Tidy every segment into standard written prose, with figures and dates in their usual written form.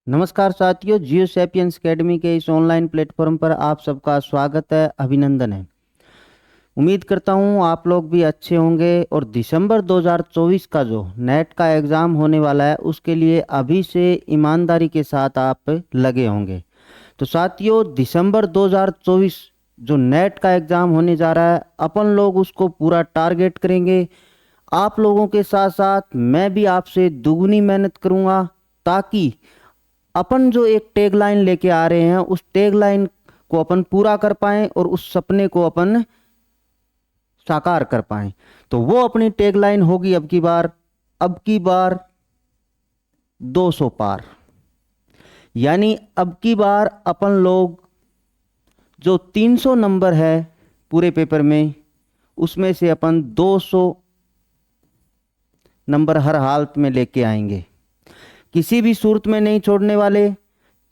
नमस्कार साथियों, जियो sapiens academy के इस ऑनलाइन प्लेटफॉर्म पर आप सबका स्वागत है, अभिनंदन है। उम्मीद करता हूँ आप लोग भी अच्छे होंगे और दिसंबर 2024 का जो नेट का एग्ज़ाम होने वाला है उसके लिए अभी से ईमानदारी के साथ आप लगे होंगे। तो साथियों, दिसंबर 2024 जो नेट का एग्ज़ाम होने जा रहा है, अपन लोग उसको पूरा टारगेट करेंगे। आप लोगों के साथ साथ मैं भी आपसे दुगनी मेहनत करूँगा ताकि अपन जो एक टैगलाइन लेके आ रहे हैं उस टैगलाइन को अपन पूरा कर पाएं और उस सपने को अपन साकार कर पाएं। तो वो अपनी टैगलाइन होगी अब की बार 200 पार। यानी अब की बार अपन लोग जो 300 नंबर है पूरे पेपर में, उसमें से अपन 200 नंबर हर हालत में लेके आएंगे। किसी भी सूरत में नहीं छोड़ने वाले।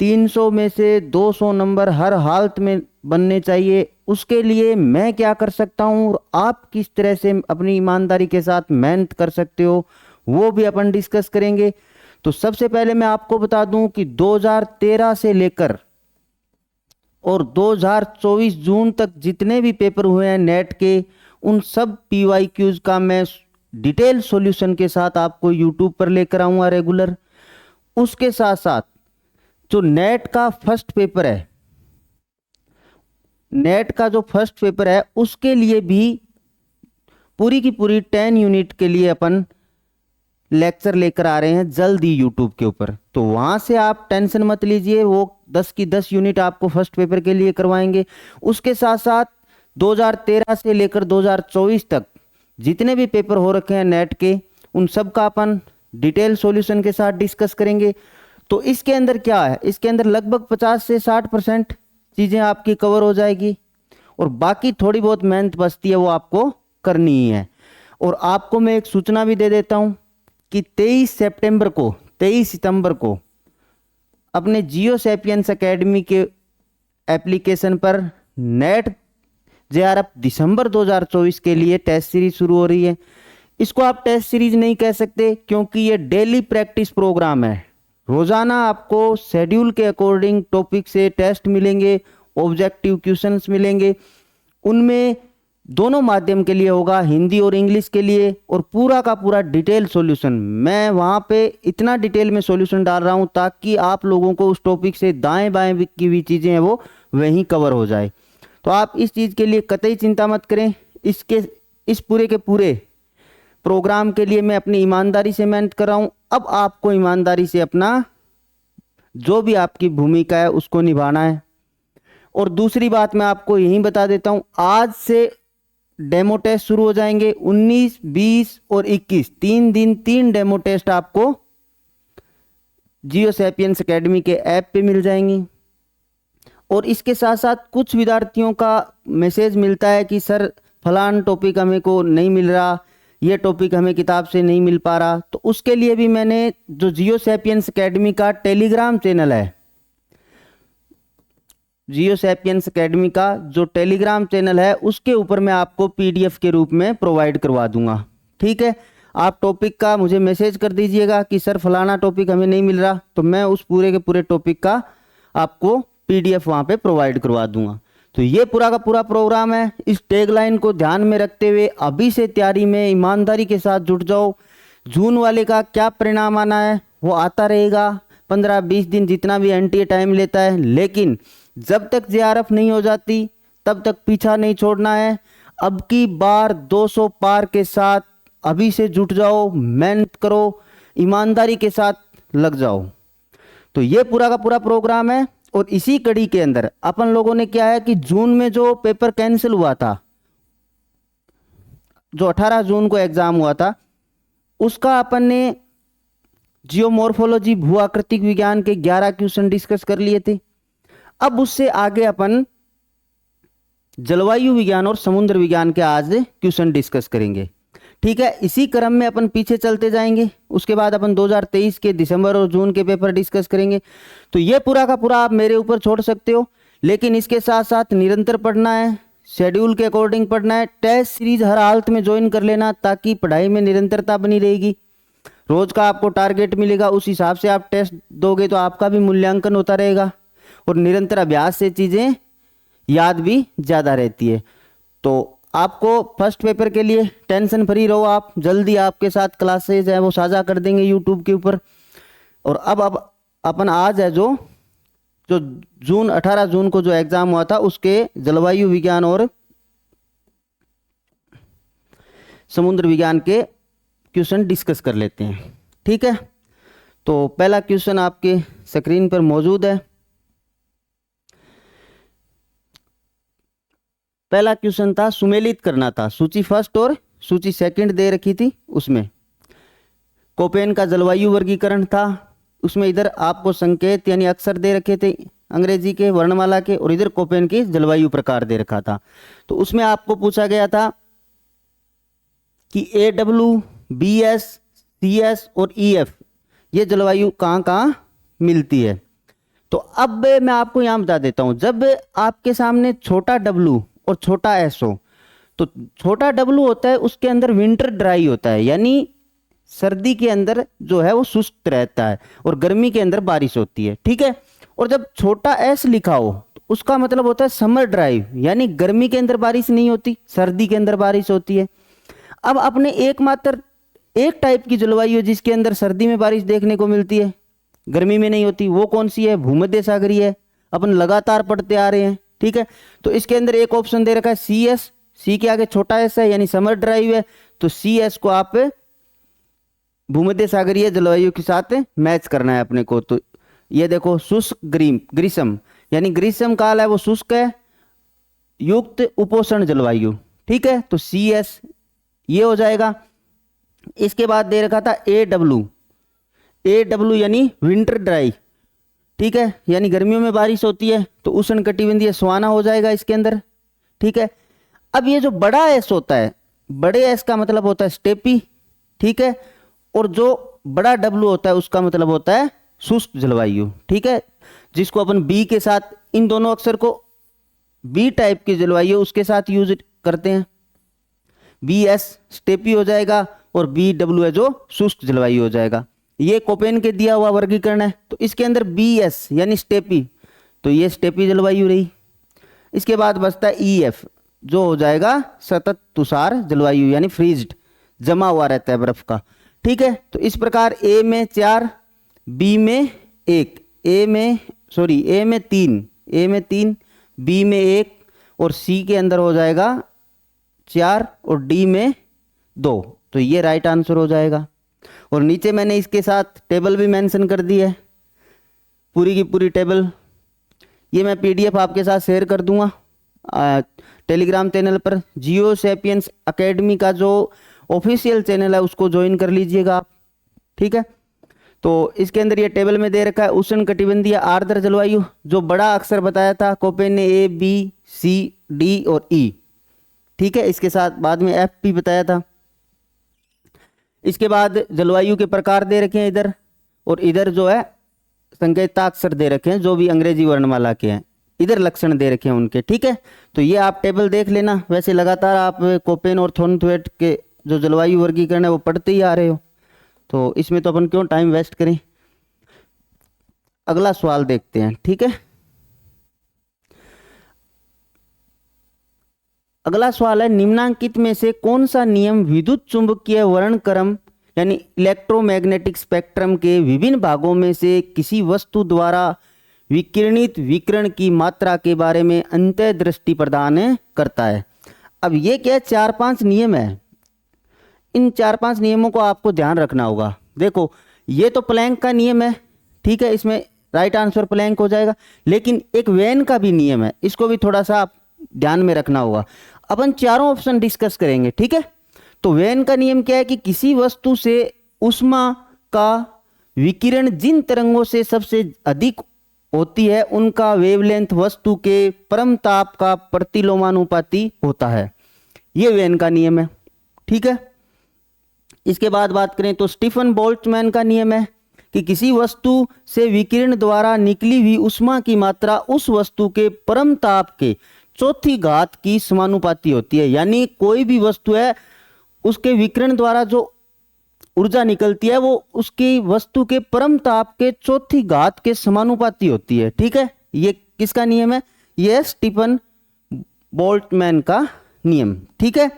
300 में से 200 नंबर हर हालत में बनने चाहिए। उसके लिए मैं क्या कर सकता हूँ और आप किस तरह से अपनी ईमानदारी के साथ मेहनत कर सकते हो, वो भी अपन डिस्कस करेंगे। तो सबसे पहले मैं आपको बता दूं कि 2013 से लेकर और 2024 जून तक जितने भी पेपर हुए हैं नेट के, उन सब PYQs का मैं डिटेल सॉल्यूशन के साथ आपको यूट्यूब पर लेकर आऊँगा रेगुलर। उसके साथ साथ जो नेट का फर्स्ट पेपर है, नेट का जो फर्स्ट पेपर है उसके लिए भी पूरी की पूरी 10 यूनिट के लिए अपन लेक्चर लेकर आ रहे हैं जल्द ही यूट्यूब के ऊपर। तो वहां से आप टेंशन मत लीजिए, वो 10 की 10 यूनिट आपको फर्स्ट पेपर के लिए करवाएंगे। उसके साथ साथ 2013 से लेकर 2024 तक जितने भी पेपर हो रखे हैं नेट के, उन सब का अपन डिटेल सॉल्यूशन के साथ डिस्कस करेंगे। तो इसके अंदर क्या है, इसके अंदर लगभग 50 से 60% चीज़ें आपकी कवर हो जाएगी और बाकी थोड़ी बहुत मेहनत बचती है वो आपको करनी ही है। और आपको मैं एक सूचना भी दे देता हूँ कि 23 सितंबर को अपने जियो सैपियंस एकेडमी के एप्लीकेशन पर नेट JRF दिसंबर 2024 के लिए टेस्ट सीरीज शुरू हो रही है। इसको आप टेस्ट सीरीज नहीं कह सकते क्योंकि ये डेली प्रैक्टिस प्रोग्राम है। रोजाना आपको शेड्यूल के अकॉर्डिंग टॉपिक से टेस्ट मिलेंगे, ऑब्जेक्टिव क्वेश्चंस मिलेंगे। उनमें दोनों माध्यम के लिए होगा, हिंदी और इंग्लिश के लिए, और पूरा का पूरा डिटेल सॉल्यूशन। मैं वहाँ पे इतना डिटेल में सॉल्यूशन डाल रहा हूँ ताकि आप लोगों को उस टॉपिक से दाएं बाएं की भी चीज़ें हैं वो वहीं कवर हो जाए। तो आप इस चीज़ के लिए कतई चिंता मत करें। इस पूरे के पूरे प्रोग्राम के लिए मैं अपनी ईमानदारी से मेहनत कर रहा हूँ। अब आपको ईमानदारी से अपना जो भी आपकी भूमिका है उसको निभाना है। और दूसरी बात मैं आपको यही बता देता हूँ, आज से डेमो टेस्ट शुरू हो जाएंगे। 19, 20 और 21 3 दिन 3 डेमो टेस्ट आपको जियो सैपियंस एकेडमी के ऐप पे मिल जाएंगी। और इसके साथ साथ कुछ विद्यार्थियों का मैसेज मिलता है कि सर फलान टॉपिक हमें को नहीं मिल रहा, ये टॉपिक हमें किताब से नहीं मिल पा रहा। तो उसके लिए भी मैंने जो जियो सैपियंस एकेडमी का टेलीग्राम चैनल है, जियो सैपियंस एकेडमी का जो टेलीग्राम चैनल है, उसके ऊपर मैं आपको PDF के रूप में प्रोवाइड करवा दूंगा। ठीक है, आप टॉपिक का मुझे मैसेज कर दीजिएगा कि सर फलाना टॉपिक हमें नहीं मिल रहा, तो मैं उस पूरे के पूरे टॉपिक का आपको PDF वहाँ पे प्रोवाइड करवा दूंगा। तो ये पूरा का पूरा प्रोग्राम है। इस टैगलाइन को ध्यान में रखते हुए अभी से तैयारी में ईमानदारी के साथ जुट जाओ। जून वाले का क्या परिणाम आना है वो आता रहेगा, 15-20 दिन जितना भी NTA टाइम लेता है, लेकिन जब तक JRF नहीं हो जाती तब तक पीछा नहीं छोड़ना है। अब की बार 200 पार के साथ अभी से जुट जाओ, मेहनत करो, ईमानदारी के साथ लग जाओ। तो ये पूरा का पूरा प्रोग्राम है। और इसी कड़ी के अंदर अपन लोगों ने क्या है कि जून में जो पेपर कैंसिल हुआ था, जो 18 जून को एग्जाम हुआ था, उसका अपन ने जियोमॉर्फोलॉजी भू आकृतिक विज्ञान के 11 क्वेश्चन डिस्कस कर लिए थे। अब उससे आगे अपन जलवायु विज्ञान और समुद्र विज्ञान के आज क्वेश्चन डिस्कस करेंगे। ठीक है, इसी क्रम में अपन पीछे चलते जाएंगे। उसके बाद अपन 2023 के दिसंबर और जून के पेपर डिस्कस करेंगे। तो ये पूरा का पूरा आप मेरे ऊपर छोड़ सकते हो, लेकिन इसके साथ साथ निरंतर पढ़ना है, शेड्यूल के अकॉर्डिंग पढ़ना है। टेस्ट सीरीज हर हालत में ज्वाइन कर लेना ताकि पढ़ाई में निरंतरता बनी रहेगी। रोज का आपको टारगेट मिलेगा, उस हिसाब से आप टेस्ट दोगे तो आपका भी मूल्यांकन होता रहेगा और निरंतर अभ्यास से चीज़ें याद भी ज़्यादा रहती है। तो आपको फर्स्ट पेपर के लिए टेंशन फ्री रहो आप, जल्दी आपके साथ क्लासेज है वो साझा कर देंगे यूट्यूब के ऊपर। और अब अपन आज है जो जून 18 जून को जो एग्ज़ाम हुआ था उसके जलवायु विज्ञान और समुद्र विज्ञान के क्वेश्चन डिस्कस कर लेते हैं। ठीक है, तो पहला क्वेश्चन आपके स्क्रीन पर मौजूद है। पहला क्वेश्चन था, सुमेलित करना था। सूची फर्स्ट और सूची सेकंड दे रखी थी, उसमें कोपेन का जलवायु वर्गीकरण था, उसमें इधर आपको संकेत यानी अक्षर दे रखे थे अंग्रेजी के वर्णमाला के, और इधर कोपेन की जलवायु प्रकार दे रखा था। तो उसमें आपको पूछा गया था कि AW, BS, CS और EF ये जलवायु कहाँ कहाँ मिलती है। तो अब मैं आपको यहाँ बता देता हूँ, जब आपके सामने छोटा W और छोटा S हो, तो छोटा W होता है उसके अंदर विंटर ड्राई होता है, यानी सर्दी के अंदर जो है वो शुष्क रहता है और गर्मी के अंदर बारिश होती है। ठीक है, और जब छोटा S लिखा हो तो उसका मतलब होता है समर ड्राई, यानी गर्मी के अंदर बारिश नहीं होती, सर्दी के अंदर बारिश होती है। अब अपने एकमात्र एक टाइप की जलवायु जिसके अंदर सर्दी में बारिश देखने को मिलती है, गर्मी में नहीं होती, वो कौन सी है? भूमध्य सागरीय है, अपन लगातार पढ़ते आ रहे हैं। ठीक है, तो इसके अंदर एक ऑप्शन दे रखा है CS, सी के आगे छोटा S है यानी समर ड्राइव है, तो CS को आप भूमध्य सागरीय जलवायु के साथ मैच करना है अपने को। तो ये देखो, शुष्क ग्रीष्म यानी ग्रीष्म काल है वो शुष्क है, युक्त उपोष्ण जलवायु। ठीक है, तो CS ये हो जाएगा। इसके बाद दे रखा था AW यानी विंटर ड्राई। ठीक है, यानी गर्मियों में बारिश होती है, तो उष्ण कटिबंधीय सवाना हो जाएगा इसके अंदर। ठीक है, अब ये जो बड़ा S होता है, बड़े S का मतलब होता है स्टेपी। ठीक है, और जो बड़ा W होता है उसका मतलब होता है शुष्क जलवायु। ठीक है, जिसको अपन B के साथ, इन दोनों अक्षर को B टाइप की जलवायु उसके साथ यूज करते हैं। BS स्टेपी हो जाएगा और BW है जो शुष्क जलवायु हो जाएगा। ये कोपेन के दिया हुआ वर्गीकरण है। तो इसके अंदर BS यानी स्टेपी, तो ये स्टेपी जलवायु रही। इसके बाद बचता है EF जो हो जाएगा सतत तुषार जलवायु यानी फ्रीज्ड, जमा हुआ रहता है बर्फ का। ठीक है, तो इस प्रकार A में 4, B में 1, A में 3, B में 1 और C के अंदर हो जाएगा 4 और D में 2। तो ये राइट आंसर हो जाएगा। और नीचे मैंने इसके साथ टेबल भी मेंशन कर दी है, पूरी की पूरी टेबल। ये मैं PDF आपके साथ शेयर कर दूंगा टेलीग्राम चैनल पर। जियो सैपियंस एकेडमी का जो ऑफिशियल चैनल है उसको ज्वाइन कर लीजिएगा आप। ठीक है, तो इसके अंदर ये टेबल में दे रखा है उष्ण कटिबंधीय आर्द्र जलवायु, जो बड़ा अक्षर बताया था कोपेन ने A, B, C, D और E। ठीक है, इसके साथ बाद में F भी बताया था। इसके बाद जलवायु के प्रकार दे रखे हैं इधर, और इधर जो है संकेताक्षर दे रखे हैं जो भी अंग्रेजी वर्णमाला के हैं, इधर लक्षण दे रखे हैं उनके। ठीक है, तो ये आप टेबल देख लेना। वैसे लगातार आप कोपेन और थॉर्नथवेट के जो जलवायु वर्गीकरण है वो पढ़ते ही आ रहे हो, तो इसमें तो अपन क्यों टाइम वेस्ट करें। अगला सवाल देखते हैं। ठीक है, अगला सवाल है, निम्नांकित में से कौन सा नियम विद्युत चुंबकीय वर्णक्रम यानी इलेक्ट्रोमैग्नेटिक स्पेक्ट्रम के विभिन्न भागों में से किसी वस्तु द्वारा विकिरणित विकिरण की मात्रा के बारे में अंतर्दृष्टि प्रदान करता है। अब ये क्या 4-5 नियम है, इन 4-5 नियमों को आपको ध्यान रखना होगा। देखो, ये तो प्लैंक का नियम है। ठीक है, इसमें राइट आंसर प्लैंक हो जाएगा। लेकिन एक वेन का भी नियम है, इसको भी थोड़ा सा आप ध्यान में रखना होगा। अपन चारों ऑप्शन डिस्कस करेंगे। ठीक है, तो वेन का नियम क्या है कि किसी वस्तु से ऊष्मा का विकिरण जिन तरंगों से सबसे अधिक होती है उनका वेवलेंथ वस्तु के परम ताप का प्रतिलोमानुपाती होता है। ये वेन का नियम है। ठीक है, इसके बाद बात करें तो स्टीफन बोल्ट्जमैन का नियम है कि किसी वस्तु से विकिरण द्वारा निकली हुई ऊष्मा की मात्रा उस वस्तु के परम ताप के चौथी घात की समानुपाती होती है। यानी कोई भी वस्तु है उसके विकिरण द्वारा जो ऊर्जा निकलती है वो उसकी वस्तु के परम ताप के चौथी घात के समानुपाती होती है। ठीक है, ये किसका नियम है? ये स्टीफन बोल्ट्जमैन का नियम। ठीक है,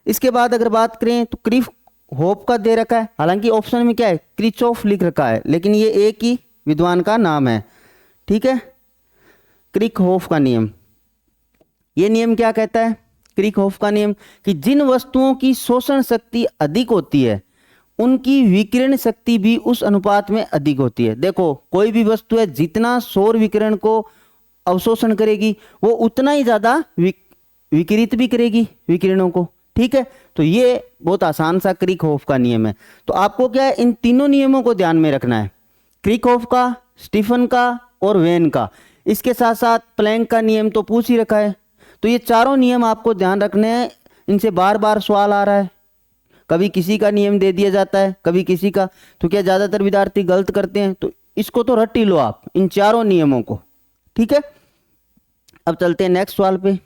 इसके बाद अगर बात करें तो किरचॉफ का दे रखा है, हालांकि ऑप्शन में क्या है किरचॉफ लिख रखा है, लेकिन ये एक ही विद्वान का नाम है। ठीक है, किरचॉफ का नियम, ये नियम क्या कहता है? किरचॉफ का नियम कि जिन वस्तुओं की शोषण शक्ति अधिक होती है उनकी विकिरण शक्ति भी उस अनुपात में अधिक होती है। देखो, कोई भी वस्तु है जितना सौर विकिरण को अवशोषण करेगी वो उतना ही ज्यादा विकिरित भी करेगी विकिरणों को। ठीक है, तो ये बहुत आसान सा किरचॉफ का नियम है। तो आपको क्या है, इन तीनों नियमों को ध्यान में रखना है, किरचॉफ का, स्टीफन का और वेन का। इसके साथ साथ प्लैंक का नियम तो पूछ ही रखा है। तो ये चारों नियम आपको ध्यान रखने हैं, इनसे बार बार सवाल आ रहा है, कभी किसी का नियम दे दिया जाता है कभी किसी का। तो क्या ज़्यादातर विद्यार्थी गलत करते हैं, तो इसको तो रट ही लो आप, इन चारों नियमों को। ठीक है, अब चलते हैं नेक्स्ट सवाल पे।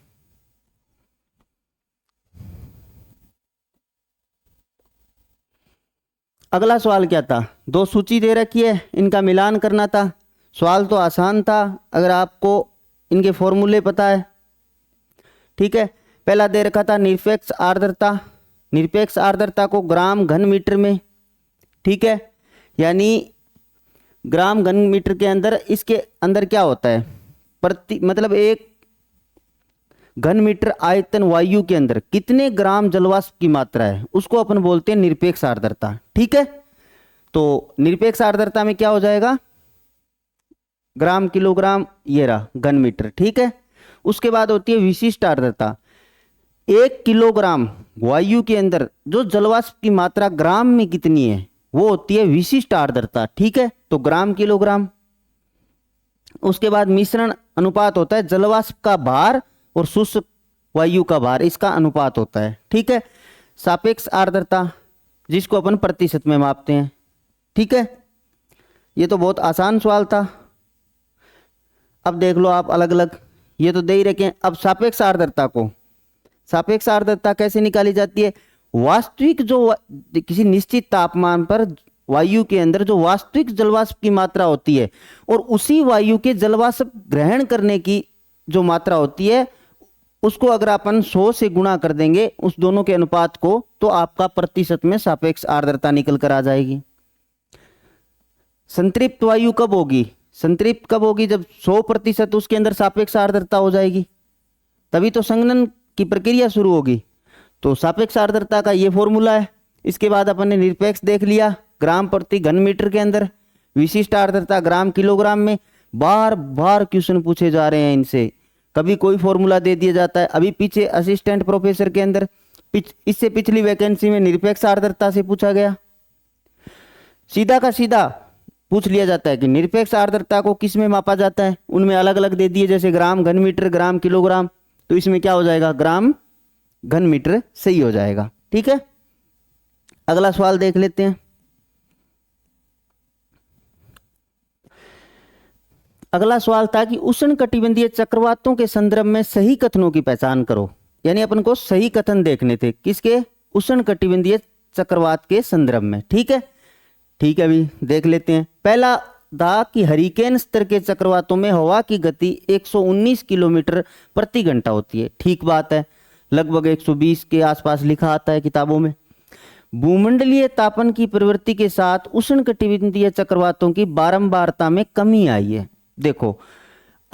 अगला सवाल क्या था? दो सूची दे रखी है, इनका मिलान करना था। सवाल तो आसान था अगर आपको इनके फॉर्मूले पता है। ठीक है, पहला दे रखा था निरपेक्ष आर्द्रता। निरपेक्ष आर्द्रता को ग्राम घन मीटर में, ठीक है, यानी ग्राम घन मीटर के अंदर, इसके अंदर क्या होता है प्रति, मतलब एक घन मीटर आयतन वायु के अंदर कितने ग्राम जलवाष्प की मात्रा है उसको अपन बोलते हैं निरपेक्ष आर्द्रता। ठीक है, तो निरपेक्ष आर्द्रता में क्या हो जाएगा, ग्राम किलोग्राम, ये रहा घन मीटर। ठीक है, उसके बाद होती है विशिष्ट आर्द्रता। 1 किलोग्राम वायु के अंदर जो जलवाष्प की मात्रा ग्राम में कितनी है वो होती है विशिष्ट आर्द्रता। ठीक है, तो ग्राम किलोग्राम। उसके बाद मिश्रण अनुपात होता है जलवाष्प का भार और शुष्क वायु का भार, इसका अनुपात होता है। ठीक है, सापेक्ष आर्द्रता जिसको अपन प्रतिशत में मापते हैं। ठीक है, ये तो बहुत आसान सवाल था। अब देख लो आप अलग अलग, ये तो दे ही रखे। अब सापेक्ष आर्द्रता को, सापेक्ष आर्द्रता कैसे निकाली जाती है? वास्तविक जो किसी निश्चित तापमान पर वायु के अंदर जो वास्तविक जलवाष्प की मात्रा होती है और उसी वायु के जलवाष्प ग्रहण करने की जो मात्रा होती है उसको अगर अपन 100 से गुणा कर देंगे उस दोनों के अनुपात को, तो आपका प्रतिशत में सापेक्ष आर्द्रता निकल कर आ जाएगी। संतृप्त वायु कब होगी? संतृप्त कब होगी? जब 100% उसके अंदर सापेक्ष आर्द्रता हो जाएगी, तभी तो संघनन की प्रक्रिया शुरू होगी। तो सापेक्ष आर्द्रता का ये फॉर्मूला है। इसके बाद अपन ने निरपेक्ष देख लिया ग्राम प्रति घन मीटर के अंदर, विशिष्ट आर्द्रता ग्राम किलोग्राम में। बार बार क्वेश्चन पूछे जा रहे हैं इनसे, कभी कोई फॉर्मूला दे दिया जाता है। अभी पीछे असिस्टेंट प्रोफेसर के अंदर इससे पिछली वैकेंसी में निरपेक्ष आर्द्रता से पूछा गया। सीधा का सीधा पूछ लिया जाता है कि निरपेक्ष आर्द्रता को किस में मापा जाता है, उनमें अलग अलग दे दिए, जैसे ग्राम घन मीटर, ग्राम किलोग्राम। तो इसमें क्या हो जाएगा, ग्राम घन मीटर सही हो जाएगा। ठीक है, अगला सवाल देख लेते हैं। अगला सवाल था कि उष्णकटिबंधीय चक्रवातों के संदर्भ में सही कथनों की पहचान करो। यानी अपन को सही कथन देखने थे, किसके? उष्णकटिबंधीय चक्रवात के संदर्भ में। ठीक है, ठीक है, अभी देख लेते हैं। पहला था कि हरिकेन स्तर के चक्रवातों में हवा की गति 119 किलोमीटर प्रति घंटा होती है। ठीक बात है, लगभग 120 के आसपास लिखा आता है किताबों में। भूमंडलीय तापन की प्रवृत्ति के साथ उष्णकटिबंधीय चक्रवातों की बारंबारता में कमी आई है। देखो,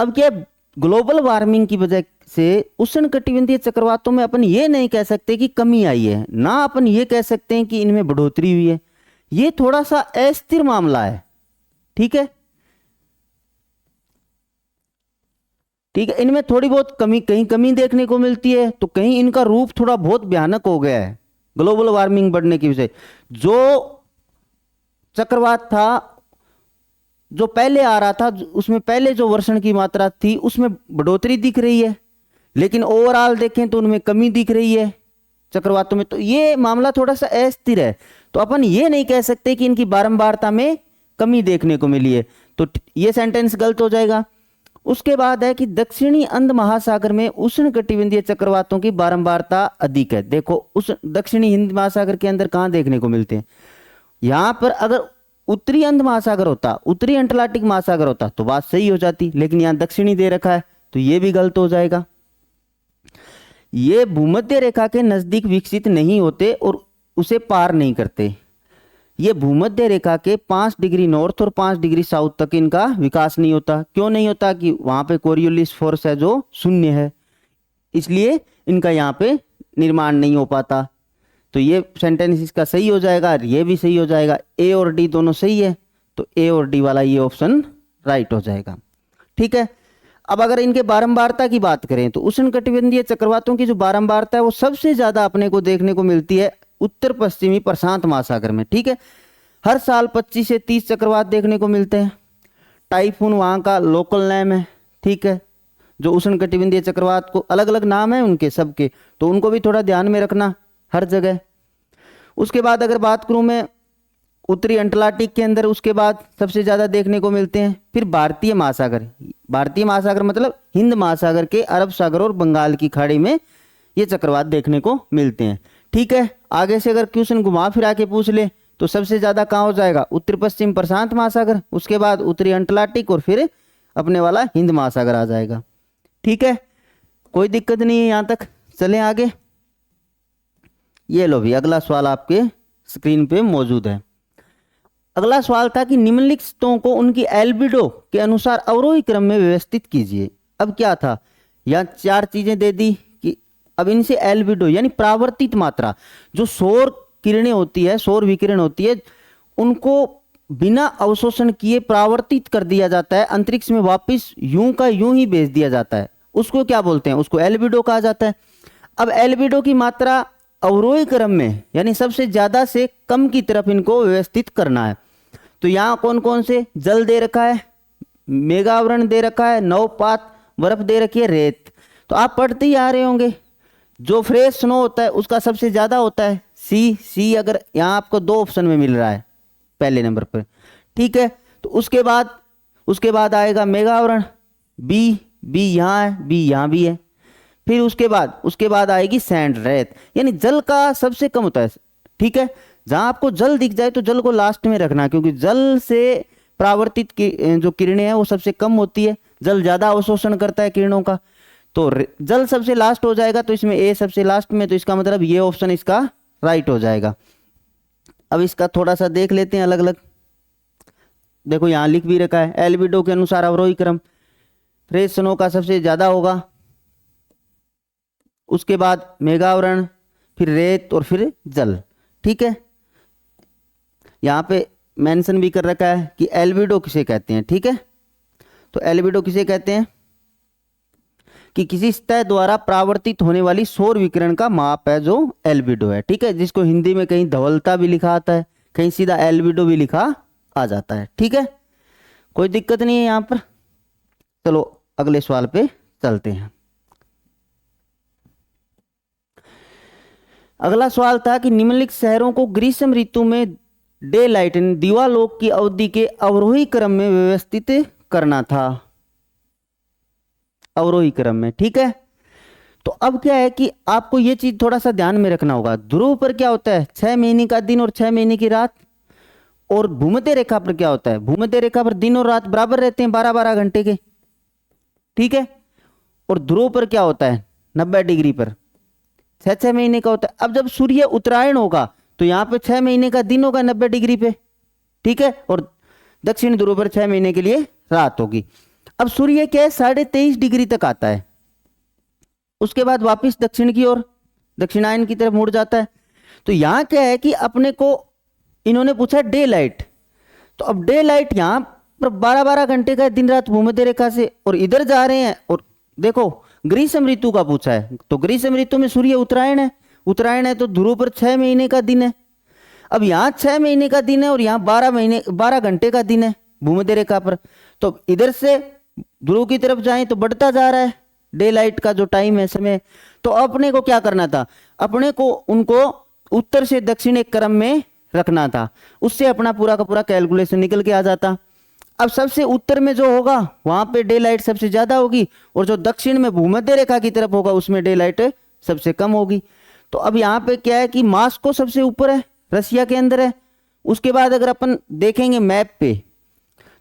अब क्या ग्लोबल वार्मिंग की वजह से उष्णकटिबंधीय चक्रवातों में अपन ये नहीं कह सकते कि कमी आई है, ना अपन ये कह सकते हैं कि इनमें बढ़ोतरी हुई है। ये थोड़ा सा अस्थिर मामला है। ठीक है, ठीक है, इनमें थोड़ी बहुत कमी, कहीं कमी देखने को मिलती है तो कहीं इनका रूप थोड़ा बहुत भयानक हो गया है ग्लोबल वार्मिंग बढ़ने की वजह से। जो चक्रवात था जो पहले आ रहा था उसमें पहले जो वर्षण की मात्रा थी उसमें बढ़ोतरी दिख रही है, लेकिन ओवरऑल देखें तो उनमें कमी दिख रही है चक्रवातों में। तो ये मामला थोड़ा सा अस्थिर है, तो अपन ये नहीं कह सकते कि इनकी बारंबारता में कमी देखने को मिली है, तो ये सेंटेंस गलत हो जाएगा। उसके बाद है कि दक्षिणी अंध महासागर में उष्णकटिबंधीय चक्रवातों की बारंबारता अधिक है। देखो, उस दक्षिणी हिंद महासागर के अंदर कहाँ देखने को मिलते हैं? यहाँ पर अगर उत्तरी अंध महासागर होता, उत्तरी अंटार्कटिक महासागर होता तो बात सही हो जाती, लेकिन यहाँ दक्षिणी दे रखा है तो ये भी गलत हो जाएगा। ये भूमध्य रेखा के नजदीक विकसित नहीं होते और उसे पार नहीं करते। ये भूमध्य रेखा के 5 डिग्री नॉर्थ और 5 डिग्री साउथ तक इनका विकास नहीं होता। क्यों नहीं होता? कि वहां पे कोरियोलिस फोर्स है जो शून्य है, इसलिए इनका यहाँ पे निर्माण नहीं हो पाता। तो ये सेंटेंस इसका सही हो जाएगा और ये भी सही हो जाएगा। ए और डी दोनों सही है, तो ए और डी वाला ये ऑप्शन राइट हो जाएगा। ठीक है। अब अगर इनके बारंबारता की बात करें तो उष्णकटिबंधीय चक्रवातों की जो बारंबारता है वो सबसे ज्यादा अपने को देखने को मिलती है उत्तर पश्चिमी प्रशांत महासागर में। ठीक है। हर साल 25 से 30 चक्रवात देखने को मिलते हैं। टाइफून वहाँ का लोकल नेम है। ठीक है। जो उष्णकटिबंधीय चक्रवात को अलग अलग नाम है उनके सबके, तो उनको भी थोड़ा ध्यान में रखना हर जगह। उसके बाद अगर बात करूं मैं उत्तरी अंटार्कटिक के अंदर, उसके बाद सबसे ज़्यादा देखने को मिलते हैं फिर भारतीय महासागर। भारतीय महासागर मतलब हिंद महासागर के अरब सागर और बंगाल की खाड़ी में ये चक्रवात देखने को मिलते हैं। ठीक है। आगे से अगर क्वेश्चन घुमा फिरा के पूछ ले तो सबसे ज़्यादा कहाँ हो जाएगा? उत्तर पश्चिम प्रशांत महासागर, उसके बाद उत्तरी अंटार्कटिक और फिर अपने वाला हिंद महासागर आ जाएगा। ठीक है। कोई दिक्कत नहीं है यहाँ तक। चलें आगे। ये लो भी अगला सवाल आपके स्क्रीन पे मौजूद है। अगला सवाल था कि निम्नलिखितों को उनकी एल्बिडो के अनुसार अवरोही क्रम में व्यवस्थित कीजिए। अब क्या था, यहाँ 4 चीजें दे दी कि अब इनसे एल्बिडो यानी परावर्तित मात्रा, जो सौर किरणें होती है, सौर विकिरण होती है, उनको बिना अवशोषण किए परावर्तित कर दिया जाता है, अंतरिक्ष में वापस यूं का यूं ही भेज दिया जाता है। उसको क्या बोलते हैं? उसको एल्बिडो कहा जाता है। अब एल्बिडो की मात्रा अवरोही क्रम में यानी सबसे ज्यादा से कम की तरफ इनको व्यवस्थित करना है। तो यहाँ कौन कौन से जल दे रखा है, मेघावरण दे रखा है, नवपात, बर्फ दे रखी है, रेत। तो आप पढ़ते ही आ रहे होंगे, जो फ्रेश स्नो होता है उसका सबसे ज्यादा होता है सी। अगर यहाँ आपको 2 ऑप्शन में मिल रहा है पहले नंबर पर। ठीक है। तो उसके बाद आएगा मेघावरण, बी यहाँ है, बी यहाँ भी है। फिर उसके बाद आएगी सैंड, रेत, यानी जल का सबसे कम होता है। ठीक है। जहां आपको जल दिख जाए तो जल को लास्ट में रखना, क्योंकि जल से परावर्तित जो किरणें हैं वो सबसे कम होती है। जल ज्यादा अवशोषण करता है किरणों का, तो जल सबसे लास्ट हो जाएगा। तो इसमें ए सबसे लास्ट में, तो इसका मतलब ये ऑप्शन इसका राइट हो जाएगा। अब इसका थोड़ा सा देख लेते हैं अलग अलग। देखो यहाँ लिख भी रखा है एल्बिडो के अनुसार अवरोही क्रम, फ्रेश स्नो का सबसे ज्यादा होगा, उसके बाद मेघावरण, फिर रेत और फिर जल। ठीक है। यहाँ पे मेंशन भी कर रखा है कि एल्बिडो किसे कहते हैं। ठीक है। तो एल्बिडो किसे कहते हैं? कि किसी सतह द्वारा परावर्तित होने वाली सौर विकिरण का माप है जो एल्बिडो है। ठीक है। जिसको हिंदी में कहीं धवलता भी लिखा आता है, कहीं सीधा एल्बिडो भी लिखा आ जाता है। ठीक है। कोई दिक्कत नहीं है यहाँ पर। चलो अगले सवाल पे चलते हैं। अगला सवाल था कि निम्नलिखित शहरों को ग्रीष्म ऋतु में डे लाइट दिवालोक की अवधि के अवरोही क्रम में व्यवस्थित करना था। अवरोही क्रम में। ठीक है। तो अब क्या है कि आपको ये चीज थोड़ा सा ध्यान में रखना होगा। ध्रुव पर क्या होता है? 6 महीने का दिन और 6 महीने की रात। और भूमध्य रेखा पर क्या होता है? भूमध्य रेखा पर दिन और रात बराबर रहते हैं, 12-12 घंटे के। ठीक है। और ध्रुव पर क्या होता है? 90 डिग्री पर 6-6 महीने का होता है। अब जब सूर्य उत्तरायण होगा तो यहाँ पे 6 महीने का दिन होगा 90 डिग्री पे। ठीक है। और दक्षिण ध्रुव पर 6 महीने के लिए रात होगी। अब सूर्य क्या है 23.5 डिग्री तक आता है, उसके बाद वापस दक्षिण की ओर दक्षिणायन की तरफ मुड़ जाता है। तो यहाँ क्या है कि अपने को इन्होंने पूछा डे लाइट, तो अब डे लाइट यहाँ पर 12-12 घंटे का दिन रात भूमध्य रेखा से, और इधर जा रहे हैं। और देखो ग्रीष्म ऋतु का पूछा है, तो ग्रीष्म ऋतु में सूर्य उत्तरायण है तो ध्रुव पर 6 महीने का दिन है। अब यहाँ 6 महीने का दिन है और यहाँ 12 घंटे का दिन है भूमध्य रेखा पर। तो इधर से ध्रुव की तरफ जाएं तो बढ़ता जा रहा है डे लाइट का जो टाइम है, समय। तो अपने को क्या करना था? अपने को उनको उत्तर से दक्षिण एक क्रम में रखना था, उससे अपना पूरा का पूरा कैलकुलेशन निकल के आ जाता। अब सबसे उत्तर में जो होगा वहां पे डे लाइट सबसे ज्यादा होगी, और जो दक्षिण में भूमध्य रेखा की तरफ होगा उसमें डे लाइट सबसे कम होगी। तो अब यहाँ पे क्या है कि मॉस्को सबसे ऊपर है, रसिया के अंदर है, उसके बाद अगर अपन देखेंगे मैप पे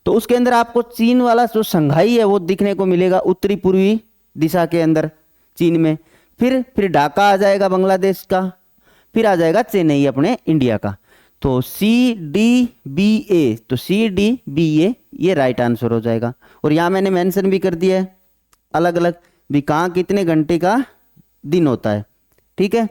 तो उसके अंदर आपको चीन वाला जो संघाई है वो दिखने को मिलेगा उत्तरी पूर्वी दिशा के अंदर चीन में। फिर ढाका आ जाएगा बांग्लादेश का, फिर आ जाएगा चेन्नई अपने इंडिया का। तो CDBA, तो CDBA ये राइट आंसर हो जाएगा। और यहाँ मैंने मेंशन भी कर दिया है अलग अलग भी कहाँ कितने घंटे का दिन होता है। ठीक है,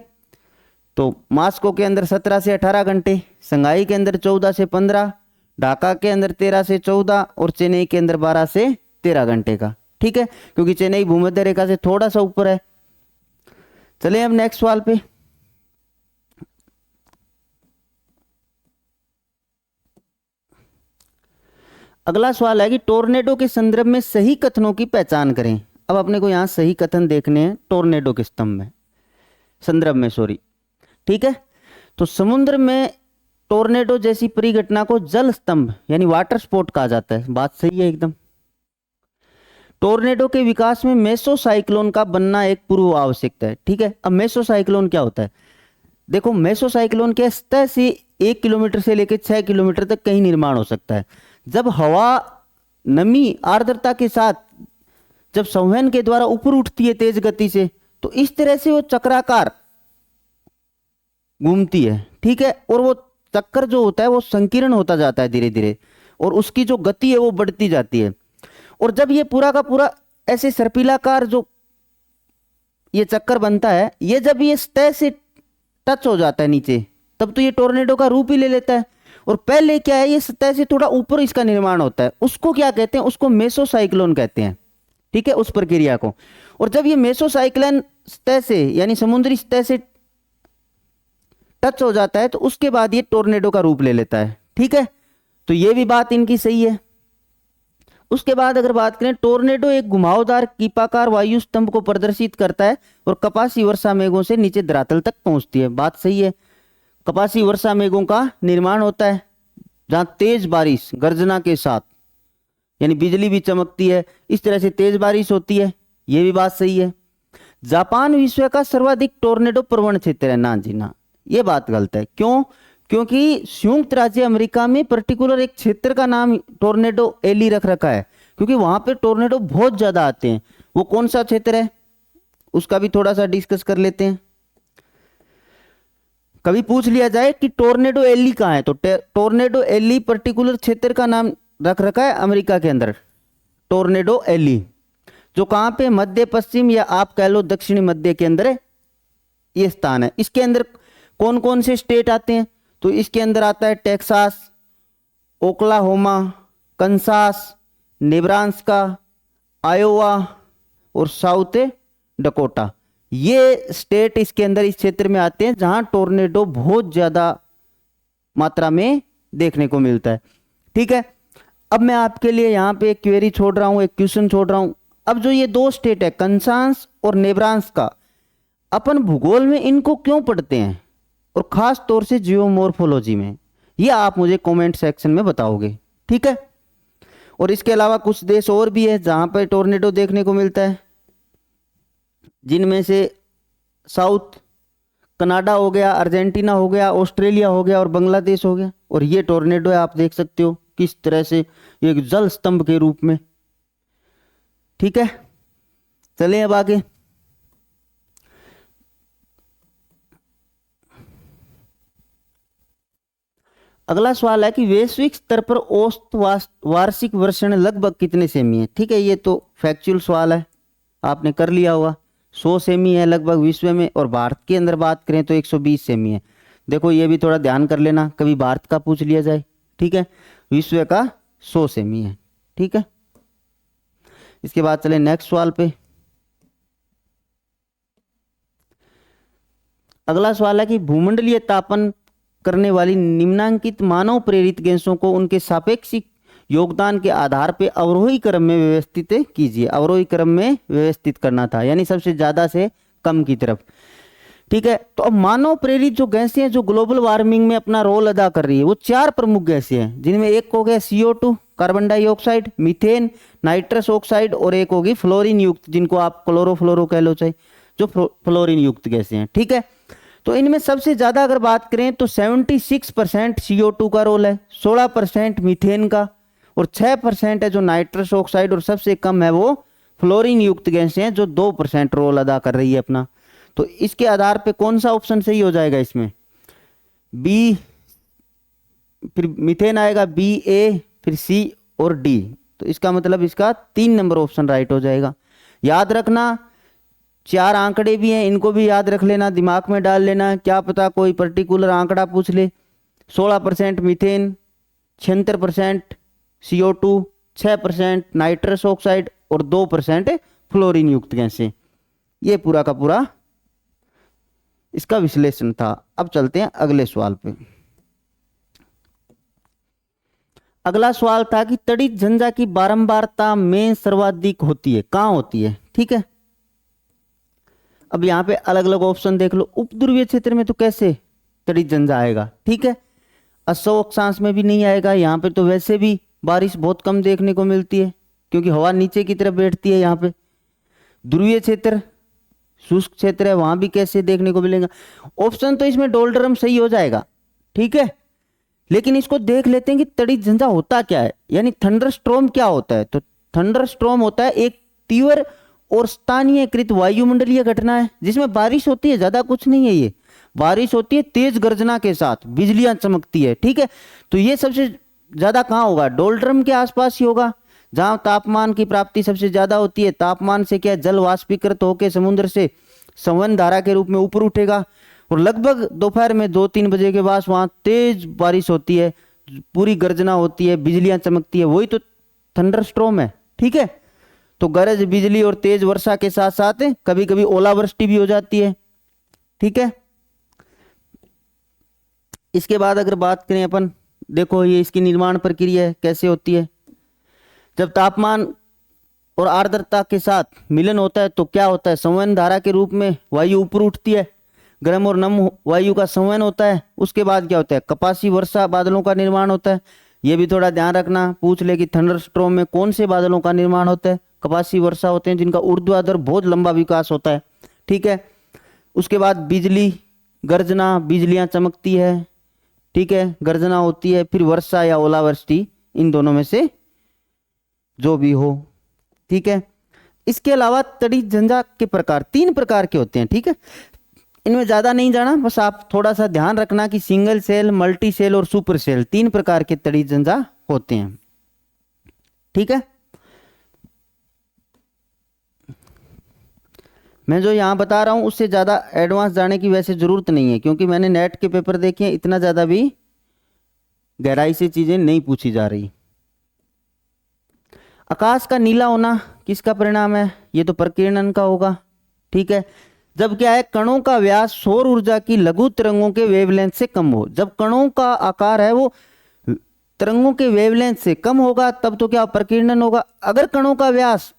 तो मास्को के अंदर 17 से 18 घंटे, संघाई के अंदर 14 से 15, ढाका के अंदर 13 से 14 और चेन्नई के अंदर 12 से 13 घंटे का। ठीक है, क्योंकि चेन्नई भूमध्य रेखा से थोड़ा सा ऊपर है। चलिए अब नेक्स्ट सवाल पे। अगला सवाल है कि टोर्नेडो के संदर्भ में सही कथनों की पहचान करें। अब अपने को यहां सही कथन देखने हैं टोर्नेडो के संदर्भ में सॉरी। ठीक है, तो समुद्र में टोर्नेडो जैसी परिघटना को जल स्तंभ यानी वाटर स्पोर्ट कहा जाता है। बात सही है एकदम। टोर्नेडो के विकास में मेसोसाइक्लोन का बनना एक पूर्व आवश्यकता है। ठीक है, अब मेसोसाइक्लोन क्या होता है? देखो मेसोसाइक्लोन के सतह से 1 किलोमीटर से लेकर 6 किलोमीटर तक कहीं निर्माण हो सकता है। जब हवा नमी आर्द्रता के साथ जब संवहन के द्वारा ऊपर उठती है तेज गति से, तो इस तरह से वो चक्राकार घूमती है। ठीक है, और वो चक्कर जो होता है वो संकीर्ण होता जाता है धीरे धीरे, और उसकी जो गति है वो बढ़ती जाती है। और जब ये पूरा का पूरा ऐसे सर्पिलाकार जो ये चक्कर बनता है, ये जब ये सतह से टच हो जाता है नीचे, तब तो ये टोर्नेडो का रूप ही ले लेता है। और पहले क्या है, ये सतह से थोड़ा ऊपर इसका निर्माण होता है, उसको क्या कहते हैं? उसको मेसोसाइक्लोन कहते हैं। ठीक है, उस प्रक्रिया को। और जब ये मेसोसाइक्लोन सतह से यानी समुद्री सतह से टच हो जाता है, तो उसके बाद ये टोर्नेडो का रूप ले लेता है। ठीक है, तो ये भी बात इनकी सही है। उसके बाद अगर बात करें, टोर्नेडो एक घुमावदार कीपाकार वायु स्तंभ को प्रदर्शित करता है और कपासी वर्षा मेघों से नीचे धरातल तक पहुंचती है। बात सही है, कपासी वर्षा मेघों का निर्माण होता है जहां तेज बारिश गर्जना के साथ यानी बिजली भी चमकती है, इस तरह से तेज बारिश होती है। यह भी बात सही है। जापान विश्व का सर्वाधिक टोर्नेडो प्रवण क्षेत्र है। ना जी ना, यह बात गलत है। क्यों? क्योंकि संयुक्त राज्य अमेरिका में पर्टिकुलर एक क्षेत्र का नाम टोर्नेडो एली रख रखा है, क्योंकि वहां पे टोर्नेडो बहुत ज्यादा आते हैं। वो कौन सा क्षेत्र है उसका भी थोड़ा सा डिस्कस कर लेते हैं। कभी पूछ लिया जाए कि टोर्नेडो एली कहाँ है, तो टोर्नेडो एली पर्टिकुलर क्षेत्र का नाम रख रखा है अमेरिका के अंदर, टोर्नेडो एली, जो कहाँ पे मध्य पश्चिम या आप कह लो दक्षिणी मध्य के अंदर है ये स्थान है। इसके अंदर कौन कौन से स्टेट आते हैं? तो इसके अंदर आता है Texas, Oklahoma, Kansas, Nebraska, Iowa और साउथ डकोटा। ये स्टेट इसके अंदर इस क्षेत्र में आते हैं जहां टोर्नेडो बहुत ज्यादा मात्रा में देखने को मिलता है। ठीक है, अब मैं आपके लिए यहां पे एक क्वेरी छोड़ रहा हूं, एक क्वेश्चन छोड़ रहा हूं। अब जो ये दो स्टेट है कंसास और नेब्रास्का, अपन भूगोल में इनको क्यों पढ़ते हैं और खास तौर से जियोमॉर्फोलॉजी में, ये आप मुझे कमेंट सेक्शन में बताओगे। ठीक है, और इसके अलावा कुछ देश और भी है जहां पर टोर्नेडो देखने को मिलता है, जिनमें से साउथ कनाडा हो गया, अर्जेंटीना हो गया, ऑस्ट्रेलिया हो गया और बांग्लादेश हो गया। और ये टोर्नेडो है, आप देख सकते हो किस तरह से एक जल स्तंभ के रूप में। ठीक है, चलिए अब आगे। अगला सवाल है कि वैश्विक स्तर पर औसत वार्षिक वर्षण लगभग कितने सेमी है? ठीक है, ये तो फैक्चुअल सवाल है, आपने कर लिया होगा। 100 सेमी है लगभग विश्व में, और भारत के अंदर बात करें तो 120 सेमी है। देखो ये भी थोड़ा ध्यान कर लेना, कभी भारत का पूछ लिया जाए। ठीक है, विश्व का 100 सेमी है। ठीक है, इसके बाद चले नेक्स्ट सवाल पे। अगला सवाल है कि भूमंडलीय तापन करने वाली निम्नांकित मानव प्रेरित गैसों को उनके सापेक्षिक योगदान के आधार पर अवरोही क्रम में व्यवस्थित कीजिए। अवरोही क्रम में व्यवस्थित करना था, यानी सबसे ज्यादा से कम की तरफ। ठीक है, तो अब मानव प्रेरित जो गैसें हैं जो ग्लोबल वार्मिंग में अपना रोल अदा कर रही है, वो 4 प्रमुख गैसें हैं, जिनमें एक हो गया CO2 carbon dioxide, methane, nitrous oxide, और एक होगी फ्लोरीन युक्त, जिनको आप क्लोरोफ्लोरो कह लो चाहे, जो फ्लोरीन युक्त गैसें हैं। ठीक है, तो इनमें सबसे ज़्यादा अगर बात करें तो 76% CO2 का रोल है, 16% मीथेन का, और 6% है जो नाइट्रस ऑक्साइड, और सबसे कम है वो फ्लोरीन युक्त गैसें हैं जो 2% रोल अदा कर रही है अपना। तो इसके आधार पे कौन सा ऑप्शन सही हो जाएगा इसमें? बी, फिर मीथेन आएगा बी, ए, फिर सी और डी। तो इसका मतलब इसका 3 नंबर ऑप्शन राइट हो जाएगा। याद रखना 4 आंकड़े भी हैं, इनको भी याद रख लेना, दिमाग में डाल लेना, क्या पता कोई पर्टिकुलर आंकड़ा पूछ ले। 16% मीथेन, 76% CO2, 6% नाइट्रस ऑक्साइड और 2% फ्लोरीन युक्त गैसें। ये पूरा का पूरा इसका विश्लेषण था। अब चलते हैं अगले सवाल पे। अगला सवाल था कि तड़ित झंझा की बारंबारता में सर्वाधिक होती है, कहाँ होती है? ठीक है, अब यहाँ पे अलग अलग ऑप्शन देख लो। उपध्रुवीय क्षेत्र में तो कैसे तड़ित झंझा आएगा? ठीक है, असो अक्षांश में भी नहीं आएगा। यहाँ पे तो वैसे भी बारिश बहुत कम देखने को मिलती है क्योंकि हवा नीचे की तरफ बैठती है यहाँ पे। ध्रुवीय क्षेत्र शुष्क क्षेत्र है, वहां भी कैसे देखने को मिलेगा? ऑप्शन तो इसमें डोलड्रम सही हो जाएगा। ठीक है, लेकिन इसको देख लेते हैं कि तड़ित झंझा होता क्या है, यानी थंडरस्टॉर्म क्या होता है। तो थंडरस्टॉर्म होता है एक तीव्र और स्थानीयकृत वायुमंडलीय घटना है जिसमें बारिश होती है, ज्यादा कुछ नहीं है। ये बारिश होती है तेज गर्जना के साथ, बिजलियां चमकती है। ठीक है, तो ये सबसे ज्यादा कहाँ होगा? डोलड्रम के आसपास ही होगा, जहां तापमान की प्राप्ति सबसे ज्यादा होती है। तापमान से क्या, जल वाष्पीकृत होकर समुद्र से संवहन धारा के रूप में ऊपर उठेगा, और लगभग दोपहर में 2-3 बजे के बाद वहां तेज बारिश होती है, पूरी गर्जना होती है, बिजलियां चमकती है, वही तो थंडरस्टॉर्म है। ठीक है, तो गरज बिजली और तेज वर्षा के साथ साथ कभी कभी ओलावृष्टि भी हो जाती है। ठीक है, इसके बाद अगर बात करें अपन, देखो ये इसकी निर्माण प्रक्रिया है, कैसे होती है। जब तापमान और आर्द्रता के साथ मिलन होता है तो क्या होता है? संवहन धारा के रूप में वायु ऊपर उठती है, गर्म और नम वायु का संवहन होता है। उसके बाद क्या होता है? कपासी वर्षा बादलों का निर्माण होता है। ये भी थोड़ा ध्यान रखना, पूछ ले कि थंडरस्टॉर्म में कौन से बादलों का निर्माण होता है? कपासी वर्षा होते हैं जिनका ऊर्ध्वाधर बहुत लंबा विकास होता है। ठीक है, उसके बाद बिजली गर्जना, बिजलियां चमकती है। ठीक है, गर्जना होती है, फिर वर्षा या ओलावृष्टि, इन दोनों में से जो भी हो। ठीक है, इसके अलावा तड़ित झंझा के प्रकार 3 प्रकार के होते हैं। ठीक है, इनमें ज्यादा नहीं जाना, बस आप थोड़ा सा ध्यान रखना कि सिंगल सेल, मल्टी सेल और सुपर सेल 3 प्रकार के तड़ित झंझा होते हैं। ठीक है, मैं जो यहां बता रहा हूं उससे ज्यादा एडवांस जाने की वैसे जरूरत नहीं है, क्योंकि मैंने नेट के पेपर देखे हैं, इतना ज्यादा भी गहराई से चीजें नहीं पूछी जा रही। आकाश का नीला होना किसका परिणाम है? ये तो प्रकीर्णन का होगा। ठीक है, जब क्या है, कणों का व्यास सौर ऊर्जा की लघु तरंगों के वेवलेंथ से कम हो। जब कणों का आकार है वो तरंगों के वेवलेंथ से कम होगा तब तो क्या प्रकीर्णन होगा। अगर कणों का व्यास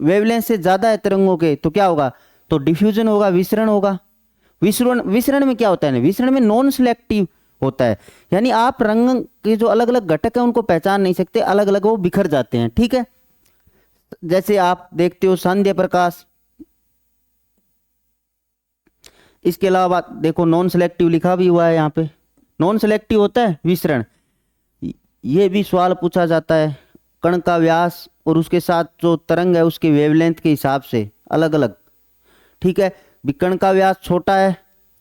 वेवलेंथ से ज्यादा है तरंगों के तो क्या होगा? तो डिफ्यूजन होगा, विसरण होगा। विसरण में क्या होता है? विसरण में नॉन सिलेक्टिव होता है, यानी आप रंग के जो अलग अलग घटक हैं उनको पहचान नहीं सकते, अलग अलग वो बिखर जाते हैं। ठीक है, जैसे आप देखते हो संध्या प्रकाश। इसके अलावा देखो नॉन सिलेक्टिव लिखा भी हुआ है यहाँ पे, नॉन सिलेक्टिव होता है विसरण। ये भी सवाल पूछा जाता है, कण का व्यास और उसके साथ जो तरंग है उसके वेवलेंथ के हिसाब से अलग अलग। ठीक है, कण का व्यास छोटा है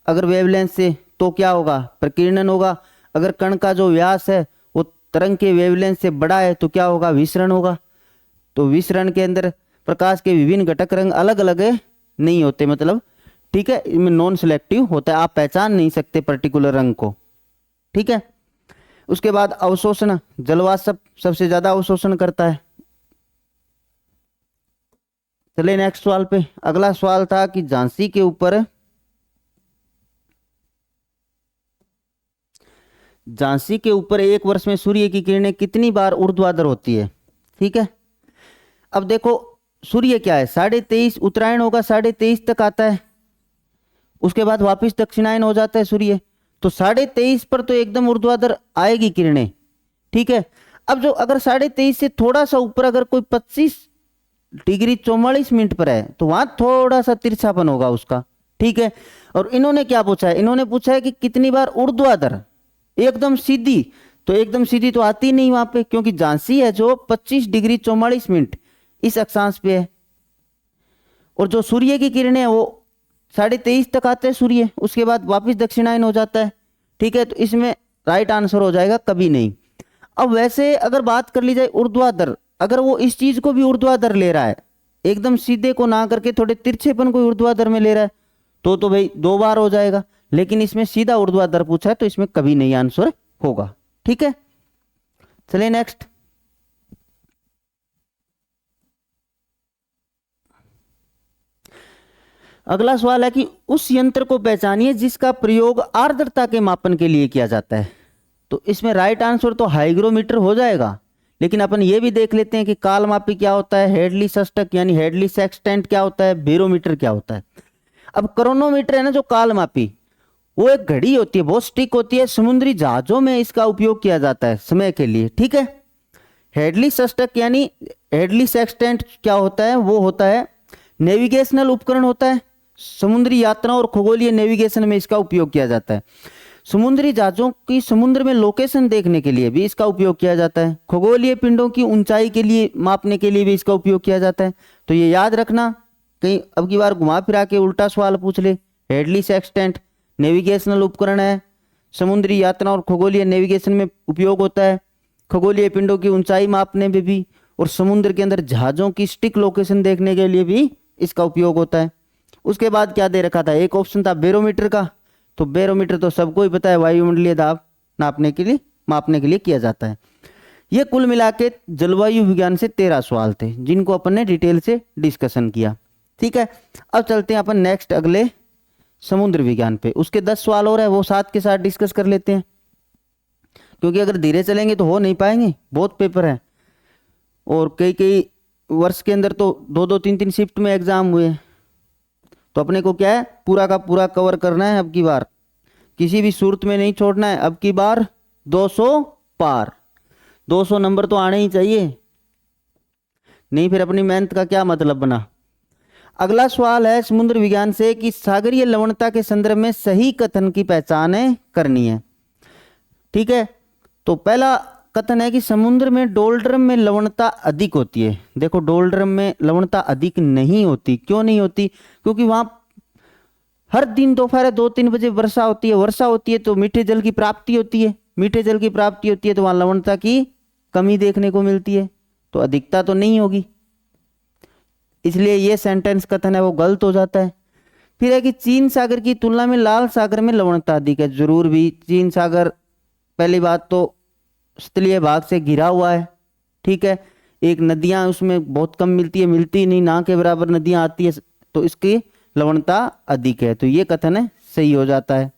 अगर वेवलेंथ से तो क्या होगा? प्रकीर्णन होगा। अगर कण का जो व्यास है वो तरंग के वेवलेंथ से बड़ा है तो क्या होगा? विसरण होगा। तो विसरण के अंदर प्रकाश के विभिन्न घटक रंग अलग अलग नहीं होते, मतलब ठीक है, इनमें नॉन सिलेक्टिव होता है, आप पहचान नहीं सकते पर्टिकुलर रंग को। ठीक है, उसके बाद अवशोषण, जलवाष्प सबसे ज्यादा अवशोषण करता है। चले नेक्स्ट सवाल पे। अगला सवाल था कि झांसी के ऊपर एक वर्ष में सूर्य की किरणें कितनी बार ऊर्ध्वाधर होती है? ठीक है, अब देखो सूर्य क्या है, 23.5 उत्तरायण होगा, 23.5 तक आता है, उसके बाद वापस दक्षिणायन हो जाता है सूर्य, तो 23.5 पर तो एकदम ऊर्ध्वाधर आएगी किरणें। ठीक है, अब जो अगर 23.5 से थोड़ा सा ऊपर अगर कोई 25 डिग्री 44 मिनट पर है तो वहां थोड़ा सा तिरछापन होगा उसका। ठीक है। और इन्होंने क्या पूछा है, इन्होंने पूछा है कि कितनी बार ऊर्ध्वाधर, एकदम सीधी, तो एकदम सीधी तो आती नहीं वहां पे, क्योंकि झांसी है जो 25 डिग्री 44 मिनट इस अक्षांश पे है, और जो सूर्य की किरणें है वो 23:30 तक आते हैं सूर्य, उसके बाद वापस दक्षिणायन हो जाता है। ठीक है, तो इसमें राइट आंसर हो जाएगा कभी नहीं। अब वैसे अगर बात कर ली जाए ऊर्ध्वाधर, अगर वो इस चीज को भी ऊर्ध्वाधर ले रहा है, एकदम सीधे को ना करके थोड़े तिरछेपन को ऊर्ध्वाधर में ले रहा है, तो भाई 2 बार हो जाएगा, लेकिन इसमें सीधा ऊर्ध्वाधर पूछा है तो इसमें कभी नहीं आंसर होगा। ठीक है, चलिए नेक्स्ट। अगला सवाल है कि उस यंत्र को पहचानिए जिसका प्रयोग आर्द्रता के मापन के लिए किया जाता है। तो इसमें राइट आंसर तो हाइग्रोमीटर हो जाएगा, लेकिन अपन ये भी देख लेते हैं कि कालमापी क्या होता है, हेडली सस्टक यानी हेडली सेक्सटेंट क्या होता है, बैरोमीटर क्या होता है। अब क्रोनोमीटर है ना जो कालमापी, वो एक घड़ी होती है, बहुत स्टिक होती है, समुद्री जहाजों में इसका उपयोग किया जाता है समय के लिए। ठीक है, हेडली सस्टक यानी हेडली सेक्सटेंट क्या होता है, वो होता है नेविगेशनल उपकरण होता है, समुद्री यात्रा और खगोलीय नेविगेशन में इसका उपयोग किया जाता है। समुद्री जहाजों की समुद्र में लोकेशन देखने के लिए भी इसका उपयोग किया जाता है, खगोलीय पिंडों की ऊंचाई के लिए मापने के लिए भी इसका उपयोग किया जाता है। तो ये याद रखना, कहीं अब की बार घुमा फिरा के उल्टा सवाल पूछ ले। हेडली सेक्सटेंट नेविगेशनल उपकरण है, समुद्री यात्रा और खगोलीय नेविगेशन में उपयोग होता है, खगोलीय पिंडों की ऊंचाई मापने में भी, और समुद्र के अंदर जहाजों की स्टिक लोकेशन देखने के लिए भी इसका उपयोग होता है। उसके बाद क्या दे रखा था, एक ऑप्शन था बैरोमीटर का, तो बैरोमीटर तो सबको ही पता है, वायुमंडलीय दाब नापने के लिए मापने के लिए किया जाता है। ये कुल मिला के जलवायु विज्ञान से 13 सवाल थे जिनको अपन ने डिटेल से डिस्कशन किया। ठीक है, अब चलते हैं अपन नेक्स्ट अगले समुद्र विज्ञान पे, उसके 10 सवाल और है, वो साथ के साथ डिस्कस कर लेते हैं, क्योंकि अगर धीरे चलेंगे तो हो नहीं पाएंगे, बहुत पेपर है, और कई कई वर्ष के अंदर तो 2-2 3-3 शिफ्ट में एग्जाम हुए। तो अपने को क्या है, पूरा का पूरा कवर करना है अब की बार, किसी भी सूरत में नहीं छोड़ना है। अब की बार 200 पार, 200 नंबर तो आने ही चाहिए, नहीं फिर अपनी मेहनत का क्या मतलब बना। अगला सवाल है समुद्र विज्ञान से कि सागरीय लवणता के संदर्भ में सही कथन की पहचान करनी है। ठीक है, तो पहला कथन है कि समुद्र में डोलड्रम में लवणता अधिक होती है। देखो डोलड्रम में लवणता अधिक नहीं होती, क्यों नहीं होती, क्योंकि वहां हर दिन दोपहर 2-3 बजे वर्षा होती है, वर्षा होती है तो मीठे जल की प्राप्ति होती है, मीठे जल की प्राप्ति होती है तो वहां लवणता की कमी देखने को मिलती है, तो अधिकता तो नहीं होगी, इसलिए ये सेंटेंस कथन है वो गलत हो जाता है। फिर है कि चीन सागर की तुलना में लाल सागर में लवणता अधिक है। जरूर भी, चीन सागर पहली बात तो स्थलीय भाग से घिरा हुआ है। ठीक है, एक नदियां उसमें बहुत कम मिलती है, मिलती नहीं, ना के बराबर नदियां आती है, तो इसकी लवणता अधिक है, तो ये कथन है सही हो जाता है।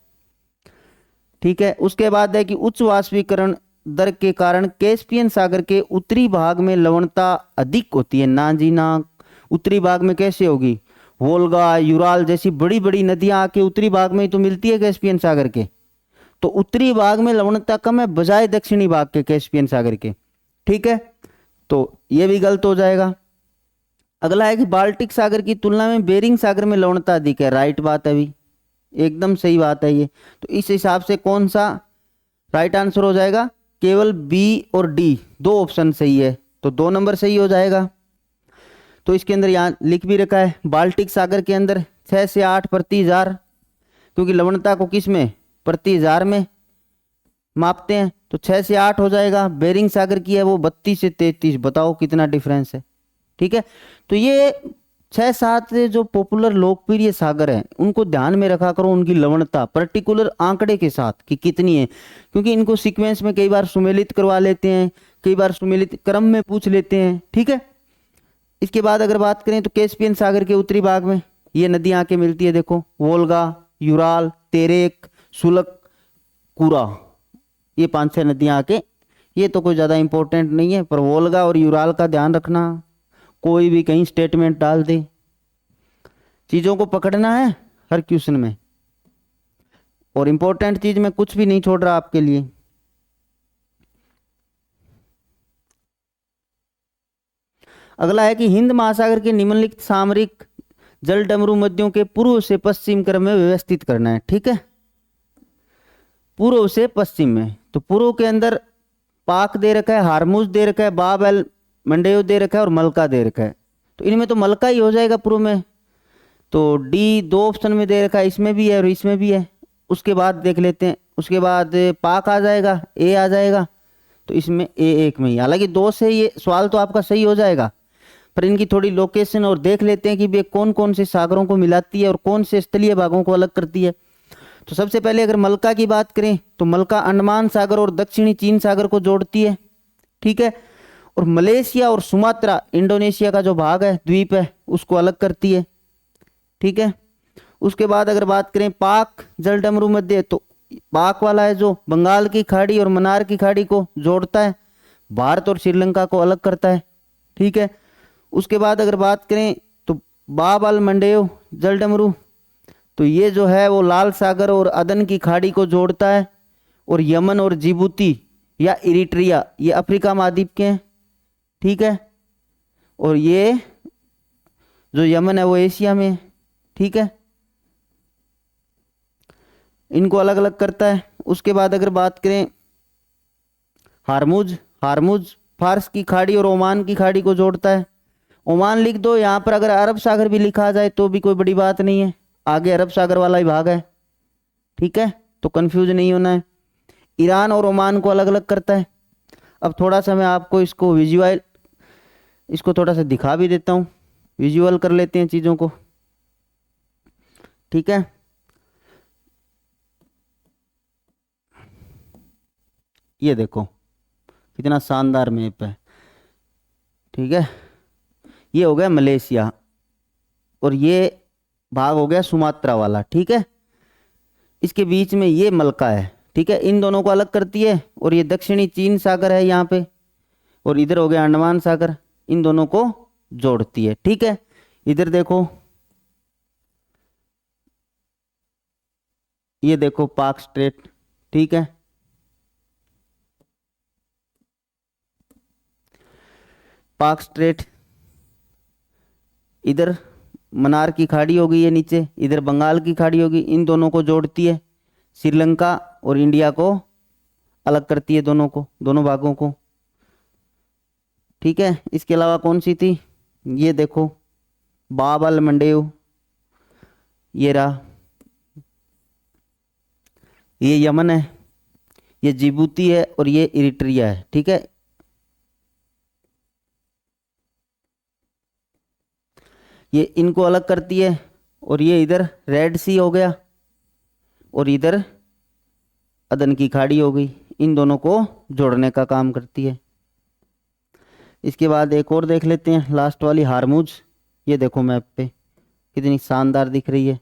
ठीक है, उसके बाद है कि उच्च वाष्पीकरण दर के कारण कैस्पियन सागर के उत्तरी भाग में लवणता अधिक होती है। ना जी ना, उत्तरी भाग में कैसे होगी, वोल्गा यूराल जैसी बड़ी बड़ी नदियां आके उत्तरी भाग में ही तो मिलती है कैस्पियन सागर के, तो उत्तरी भाग में लवणता कम है बजाय दक्षिणी भाग के कैस्पियन सागर के। ठीक है, तो ये भी गलत हो जाएगा। अगला है कि बाल्टिक सागर की तुलना में बेरिंग सागर में लवणता अधिक है। राइट बात है, अभी एकदम सही बात है ये। तो इस हिसाब से कौन सा राइट आंसर हो जाएगा, केवल बी और डी, 2 ऑप्शन सही है, तो 2 नंबर सही हो जाएगा। तो इसके अंदर यहाँ लिख भी रखा है बाल्टिक सागर के अंदर 6 से 8 प्रति हजार, क्योंकि लवणता को किस में, प्रति हजार में मापते हैं, तो 6 से 8 हो जाएगा। बेरिंग सागर की है वो 32 से 33, बताओ कितना डिफरेंस है। ठीक है, तो ये 6-7 जो पॉपुलर लोकप्रिय सागर हैं उनको ध्यान में रखा करो, उनकी लवणता पर्टिकुलर आंकड़े के साथ कि कितनी है, क्योंकि इनको सीक्वेंस में कई बार सुमेलित करवा लेते हैं, कई बार सुमेलित क्रम में पूछ लेते हैं। ठीक है, इसके बाद अगर बात करें तो कैस्पियन सागर के उत्तरी भाग में ये नदियां आके मिलती है, देखो वोल्गा, यूराल, तेरेक, सुलक, कुरा, ये 5-6 नदियां आके, ये तो कोई ज़्यादा इंपॉर्टेंट नहीं है, पर वोल्गा और यूराल का ध्यान रखना, कोई भी कहीं स्टेटमेंट डाल दे, चीज़ों को पकड़ना है हर क्वेश्चन में, और इंपॉर्टेंट चीज़ में कुछ भी नहीं छोड़ रहा आपके लिए। अगला है कि हिंद महासागर के निम्नलिखित सामरिक जल डमरू नदियों के पूर्व से पश्चिम क्रम में व्यवस्थित करना है। ठीक है, पूर्व से पश्चिम में। तो पूर्व के अंदर पाक दे रखा है, हारमुज दे रखा है, बाब एल मंडेयो दे रखा है और मलका दे रखा है। तो इनमें तो मलका ही हो जाएगा पूर्व में। तो डी 2 ऑप्शन में दे रखा है, इसमें भी है और इसमें भी है। उसके बाद देख लेते हैं, उसके बाद पाक आ जाएगा, ए आ जाएगा। तो इसमें ए एक में ही, हालांकि 2 से ये सवाल तो आपका सही हो जाएगा, पर इनकी थोड़ी लोकेशन और देख लेते हैं कि वे कौन कौन से सागरों को मिलाती है और कौन से स्थलीय भागों को अलग करती है। तो सबसे पहले अगर मलका की बात करें तो मलका अंडमान सागर और दक्षिणी चीन सागर को जोड़ती है। ठीक है, और मलेशिया और सुमात्रा इंडोनेशिया का जो भाग है, द्वीप है, उसको अलग करती है। ठीक है, उसके बाद अगर बात करें पाक जल डमरू मध्य, तो पाक वाला है जो बंगाल की खाड़ी और मन्नार की खाड़ी को जोड़ता है, भारत और श्रीलंका को अलग करता है। ठीक है, उसके बाद अगर बात करें तो बाब अल मंडेयो जल डमरू, तो ये जो है वो लाल सागर और अदन की खाड़ी को जोड़ता है, और यमन और जिबूती या इरिट्रिया ये अफ्रीका महाद्वीप के हैं। ठीक है, और ये जो यमन है वो एशिया में है। ठीक है, इनको अलग अलग करता है। उसके बाद अगर बात करें हारमुज, हारमुज फारस की खाड़ी और ओमान की खाड़ी को जोड़ता है। ओमान लिख दो, यहाँ पर अगर अरब सागर भी लिखा जाए तो भी कोई बड़ी बात नहीं है, आगे अरब सागर वाला ही भाग है। ठीक है, तो कंफ्यूज नहीं होना है। ईरान और ओमान को अलग अलग करता है। अब थोड़ा सा मैं आपको इसको थोड़ा सा दिखा भी देता हूँ, विजुअल कर लेते हैं चीज़ों को। ठीक है, ये देखो कितना शानदार मैप है। ठीक है, ये हो गया मलेशिया और ये भाग हो गया सुमात्रा वाला। ठीक है, इसके बीच में ये मलका है। ठीक है, इन दोनों को अलग करती है, और ये दक्षिणी चीन सागर है यहाँ पे, और इधर हो गया अंडमान सागर, इन दोनों को जोड़ती है। ठीक है, इधर देखो, ये देखो पाक स्ट्रेट। ठीक है, पाक स्ट्रेट, इधर मन्नार की खाड़ी होगी, ये नीचे इधर बंगाल की खाड़ी होगी, इन दोनों को जोड़ती है। श्रीलंका और इंडिया को अलग करती है, दोनों को, दोनों भागों को। ठीक है, इसके अलावा कौन सी थी, ये देखो बाब अल मंडेयो, ये रहा, ये यमन है, ये जिबूती है और ये इरिट्रिया है। ठीक है, ये इनको अलग करती है, और ये इधर रेड सी हो गया और इधर अदन की खाड़ी हो गई, इन दोनों को जोड़ने का काम करती है। इसके बाद एक और देख लेते हैं, लास्ट वाली हारमुज, ये देखो मैप पे कितनी शानदार दिख रही है।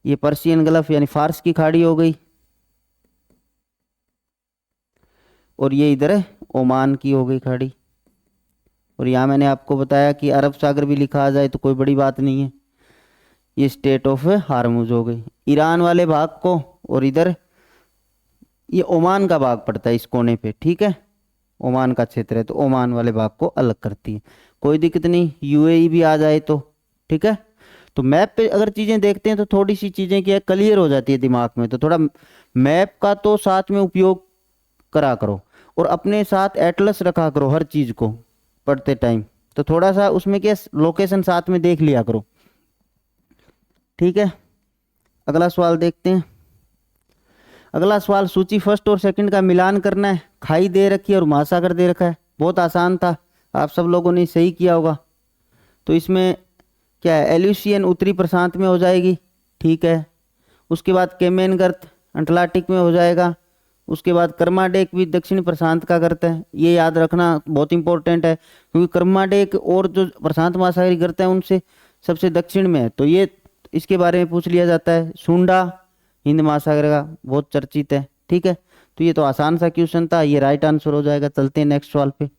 ये पर्शियन गल्फ यानी फारस की खाड़ी हो गई, और ये इधर ओमान की हो गई खाड़ी, और यहाँ मैंने आपको बताया कि अरब सागर भी लिखा आ जाए तो कोई बड़ी बात नहीं है। ये स्टेट ऑफ हारमुज हो गई ईरान वाले भाग को, और इधर ये ओमान का भाग पड़ता है इस कोने पे। ठीक है, ओमान का क्षेत्र है, तो ओमान वाले भाग को अलग करती है, कोई दिक्कत नहीं, यूएई भी आ जाए तो। ठीक है, तो मैप पे अगर चीज़ें देखते हैं तो थोड़ी सी चीज़ें क्या क्लियर हो जाती है दिमाग में, तो थोड़ा मैप का तो साथ में उपयोग करा करो, और अपने साथ एटलस रखा करो हर चीज़ को पढ़ते टाइम, तो थोड़ा सा उसमें क्या लोकेशन साथ में देख लिया करो। ठीक है, अगला सवाल देखते हैं। अगला सवाल, सूची फर्स्ट और सेकंड का मिलान करना है, खाई दे रखी है और महासागर दे रखा है। बहुत आसान था, आप सब लोगों ने सही किया होगा। तो इसमें क्या है, एल्यूशियन उत्तरी प्रशांत में हो जाएगी। ठीक है, उसके बाद केमेन गर्त अंटार्कटिक में हो जाएगा। उसके बाद कर्माडेक भी दक्षिण प्रशांत का गर्त है, ये याद रखना बहुत इंपॉर्टेंट है, क्योंकि कर्माडेक और जो प्रशांत महासागरी गर्त है उनसे सबसे दक्षिण में है, तो ये इसके बारे में पूछ लिया जाता है। सुंडा हिंद महासागर का बहुत चर्चित है। ठीक है, तो ये तो आसान सा क्वेश्चन था, ये राइट आंसर हो जाएगा। चलते हैं नेक्स्ट सवाल पे।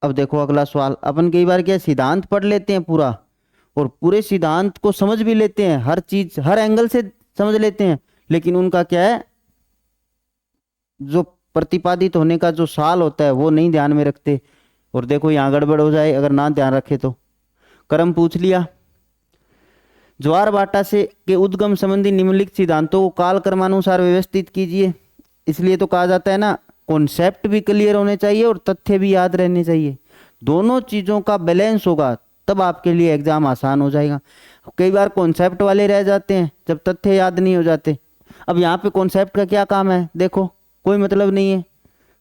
अब देखो अगला सवाल, अपन कई बार क्या सिद्धांत पढ़ लेते हैं पूरा, और पूरे सिद्धांत को समझ भी लेते हैं, हर चीज हर एंगल से समझ लेते हैं, लेकिन उनका क्या है, जो प्रतिपादित होने का जो साल होता है वो नहीं ध्यान में रखते, और देखो यहाँ गड़बड़ हो जाए अगर ना ध्यान रखे तो। क्रम पूछ लिया। ज्वार भाटा से के उद्गम संबंधी निम्नलिखित सिद्धांतों को काल क्रमानुसार व्यवस्थित कीजिए। इसलिए तो कहा जाता है ना, कॉन्सेप्ट भी क्लियर होने चाहिए और तथ्य भी याद रहने चाहिए। दोनों चीजों का बैलेंस होगा तब आपके लिए एग्जाम आसान हो जाएगा। कई बार कॉन्सेप्ट वाले रह जाते हैं जब तथ्य याद नहीं हो जाते। अब यहाँ पे कॉन्सेप्ट का क्या काम है, देखो कोई मतलब नहीं है।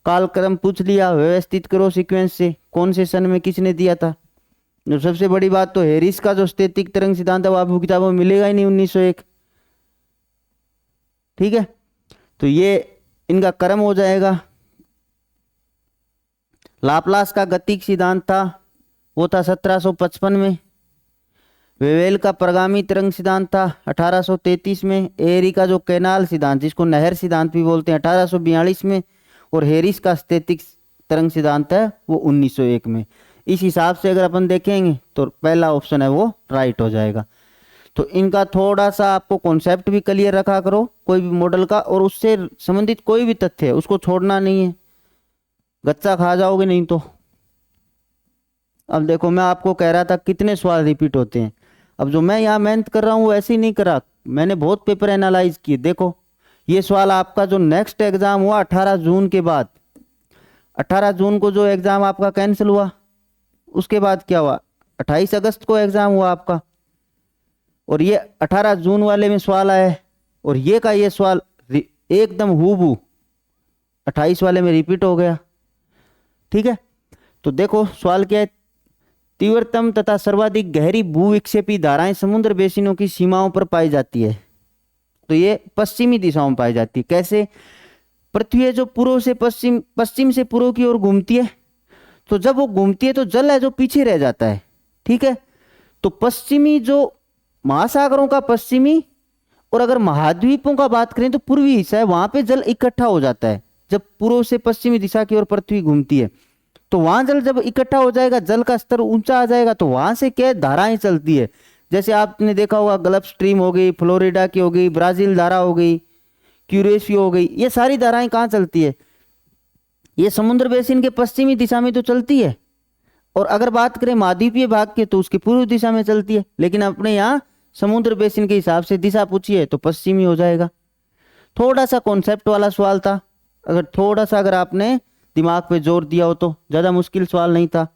कालक्रम पूछ लिया, व्यवस्थित करो सीक्वेंस से, कौन से सन में किसने दिया था। जो सबसे बड़ी बात तो हैरिस का जो स्थैतिक तरंग सिद्धांत है वो आपको किताबों में मिलेगा ही नहीं, 1901। ठीक है, तो ये इनका क्रम हो जाएगा। लाप्लास का गतिक सिद्धांत था, वो था 1755 में। वेवेल का प्रगामी तरंग सिद्धांत था 1833 में। एरी का जो कैनाल सिद्धांत, जिसको नहर सिद्धांत भी बोलते हैं, 1842 में। और हैरिस का स्थैतिक तरंग सिद्धांत है वो 1901 में। इस हिसाब से अगर अपन देखेंगे तो पहला ऑप्शन है वो राइट हो जाएगा। तो इनका थोड़ा सा आपको कॉन्सेप्ट भी क्लियर रखा करो कोई भी मॉडल का, और उससे संबंधित कोई भी तथ्य है उसको छोड़ना नहीं है, गच्चा खा जाओगे नहीं तो। अब देखो मैं आपको कह रहा था कितने सवाल रिपीट होते हैं। अब जो मैं यहाँ मेहनत कर रहा हूँ वो ऐसे ही नहीं करा, मैंने बहुत पेपर एनालाइज किए। देखो ये सवाल आपका जो नेक्स्ट एग्जाम हुआ 18 जून के बाद, 18 जून को जो एग्जाम आपका कैंसिल हुआ, उसके बाद क्या हुआ, 28 अगस्त को एग्जाम हुआ आपका। और ये 18 जून वाले में सवाल आया है, और ये का ये सवाल एकदम हूबहू 28 वाले में रिपीट हो गया। ठीक है, तो देखो सवाल क्या है, तीव्रतम तथा सर्वाधिक गहरी भूविक्षेपी धाराएं समुद्र बेसिनों की सीमाओं पर पाई जाती है। तो ये पश्चिमी दिशाओं में पाई जाती है। कैसे, पृथ्वी है जो पूर्व से पश्चिम, पश्चिम से पूर्व की ओर घूमती है, तो जब वो घूमती है तो जल है जो पीछे रह जाता है। ठीक है, तो पश्चिमी जो महासागरों का पश्चिमी, और अगर महाद्वीपों का बात करें तो पूर्वी हिस्सा है, वहां पे जल इकट्ठा हो जाता है। जब पूर्व से पश्चिमी दिशा की ओर पृथ्वी घूमती है तो वहां जल जब इकट्ठा हो जाएगा, जल का स्तर ऊंचा आ जाएगा, तो वहां से क्या धाराएं चलती है। जैसे आपने देखा होगा गल्फ स्ट्रीम हो गई, फ्लोरिडा की हो गई, ब्राजील धारा हो गई, क्यूरेशियो हो गई, ये सारी धाराएं कहाँ चलती है, ये समुद्र बेसिन के पश्चिमी दिशा में तो चलती है। और अगर बात करें महाद्वीपीय भाग की तो उसकी पूर्व दिशा में चलती है। लेकिन अपने यहाँ समुद्र बेसिन के हिसाब से दिशा पूछिए तो पश्चिमी हो जाएगा। थोड़ा सा कॉन्सेप्ट वाला सवाल था, अगर थोड़ा सा अगर आपने दिमाग पे जोर दिया हो तो, ज्यादा मुश्किल सवाल नहीं था।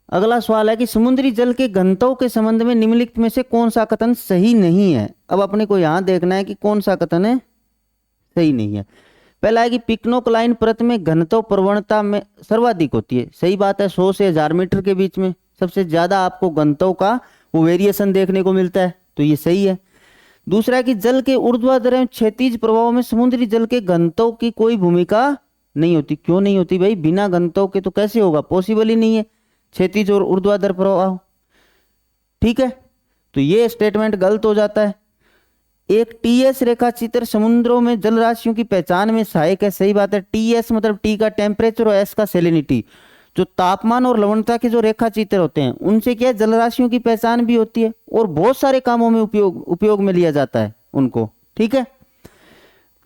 अगला सवाल है कि समुद्री जल के घनत्व के संबंध में निम्नलिखित में से कौन सा कथन सही नहीं है। अब अपने को यहां देखना है कि कौन सा कथन है सही नहीं है। पहला है कि पिक्नोक्लाइन परत में घनत्व प्रवणता में सर्वाधिक होती है। सही बात है, 100 से 1000 मीटर के बीच में सबसे ज्यादा आपको घनत्व का वो वेरिएशन देखने को मिलता है, तो ये सही है। दूसरा है कि जल के ऊर्ध्वाधर एवं क्षैतिज प्रभाव में समुद्री जल के घनत्व की कोई भूमिका नहीं होती। क्यों नहीं होती भाई, बिना घनत्व के तो कैसे होगा, पॉसिबल ही नहीं है क्षैतिज और ऊर्ध्वाधर प्रभाव। ठीक है, तो ये स्टेटमेंट गलत हो जाता है। एक टीएस रेखा चित्र समुद्रों में जल राशियों की पहचान में सहायक है। सही बात है, टीएस मतलब टी का टेम्परेचर और एस का सैलिनिटी। जो तापमान और लवणता के जो रेखा चित्र होते हैं उनसे क्या है, जल राशियों की पहचान भी होती है और बहुत सारे कामों में उपयोग में लिया जाता है उनको। ठीक है,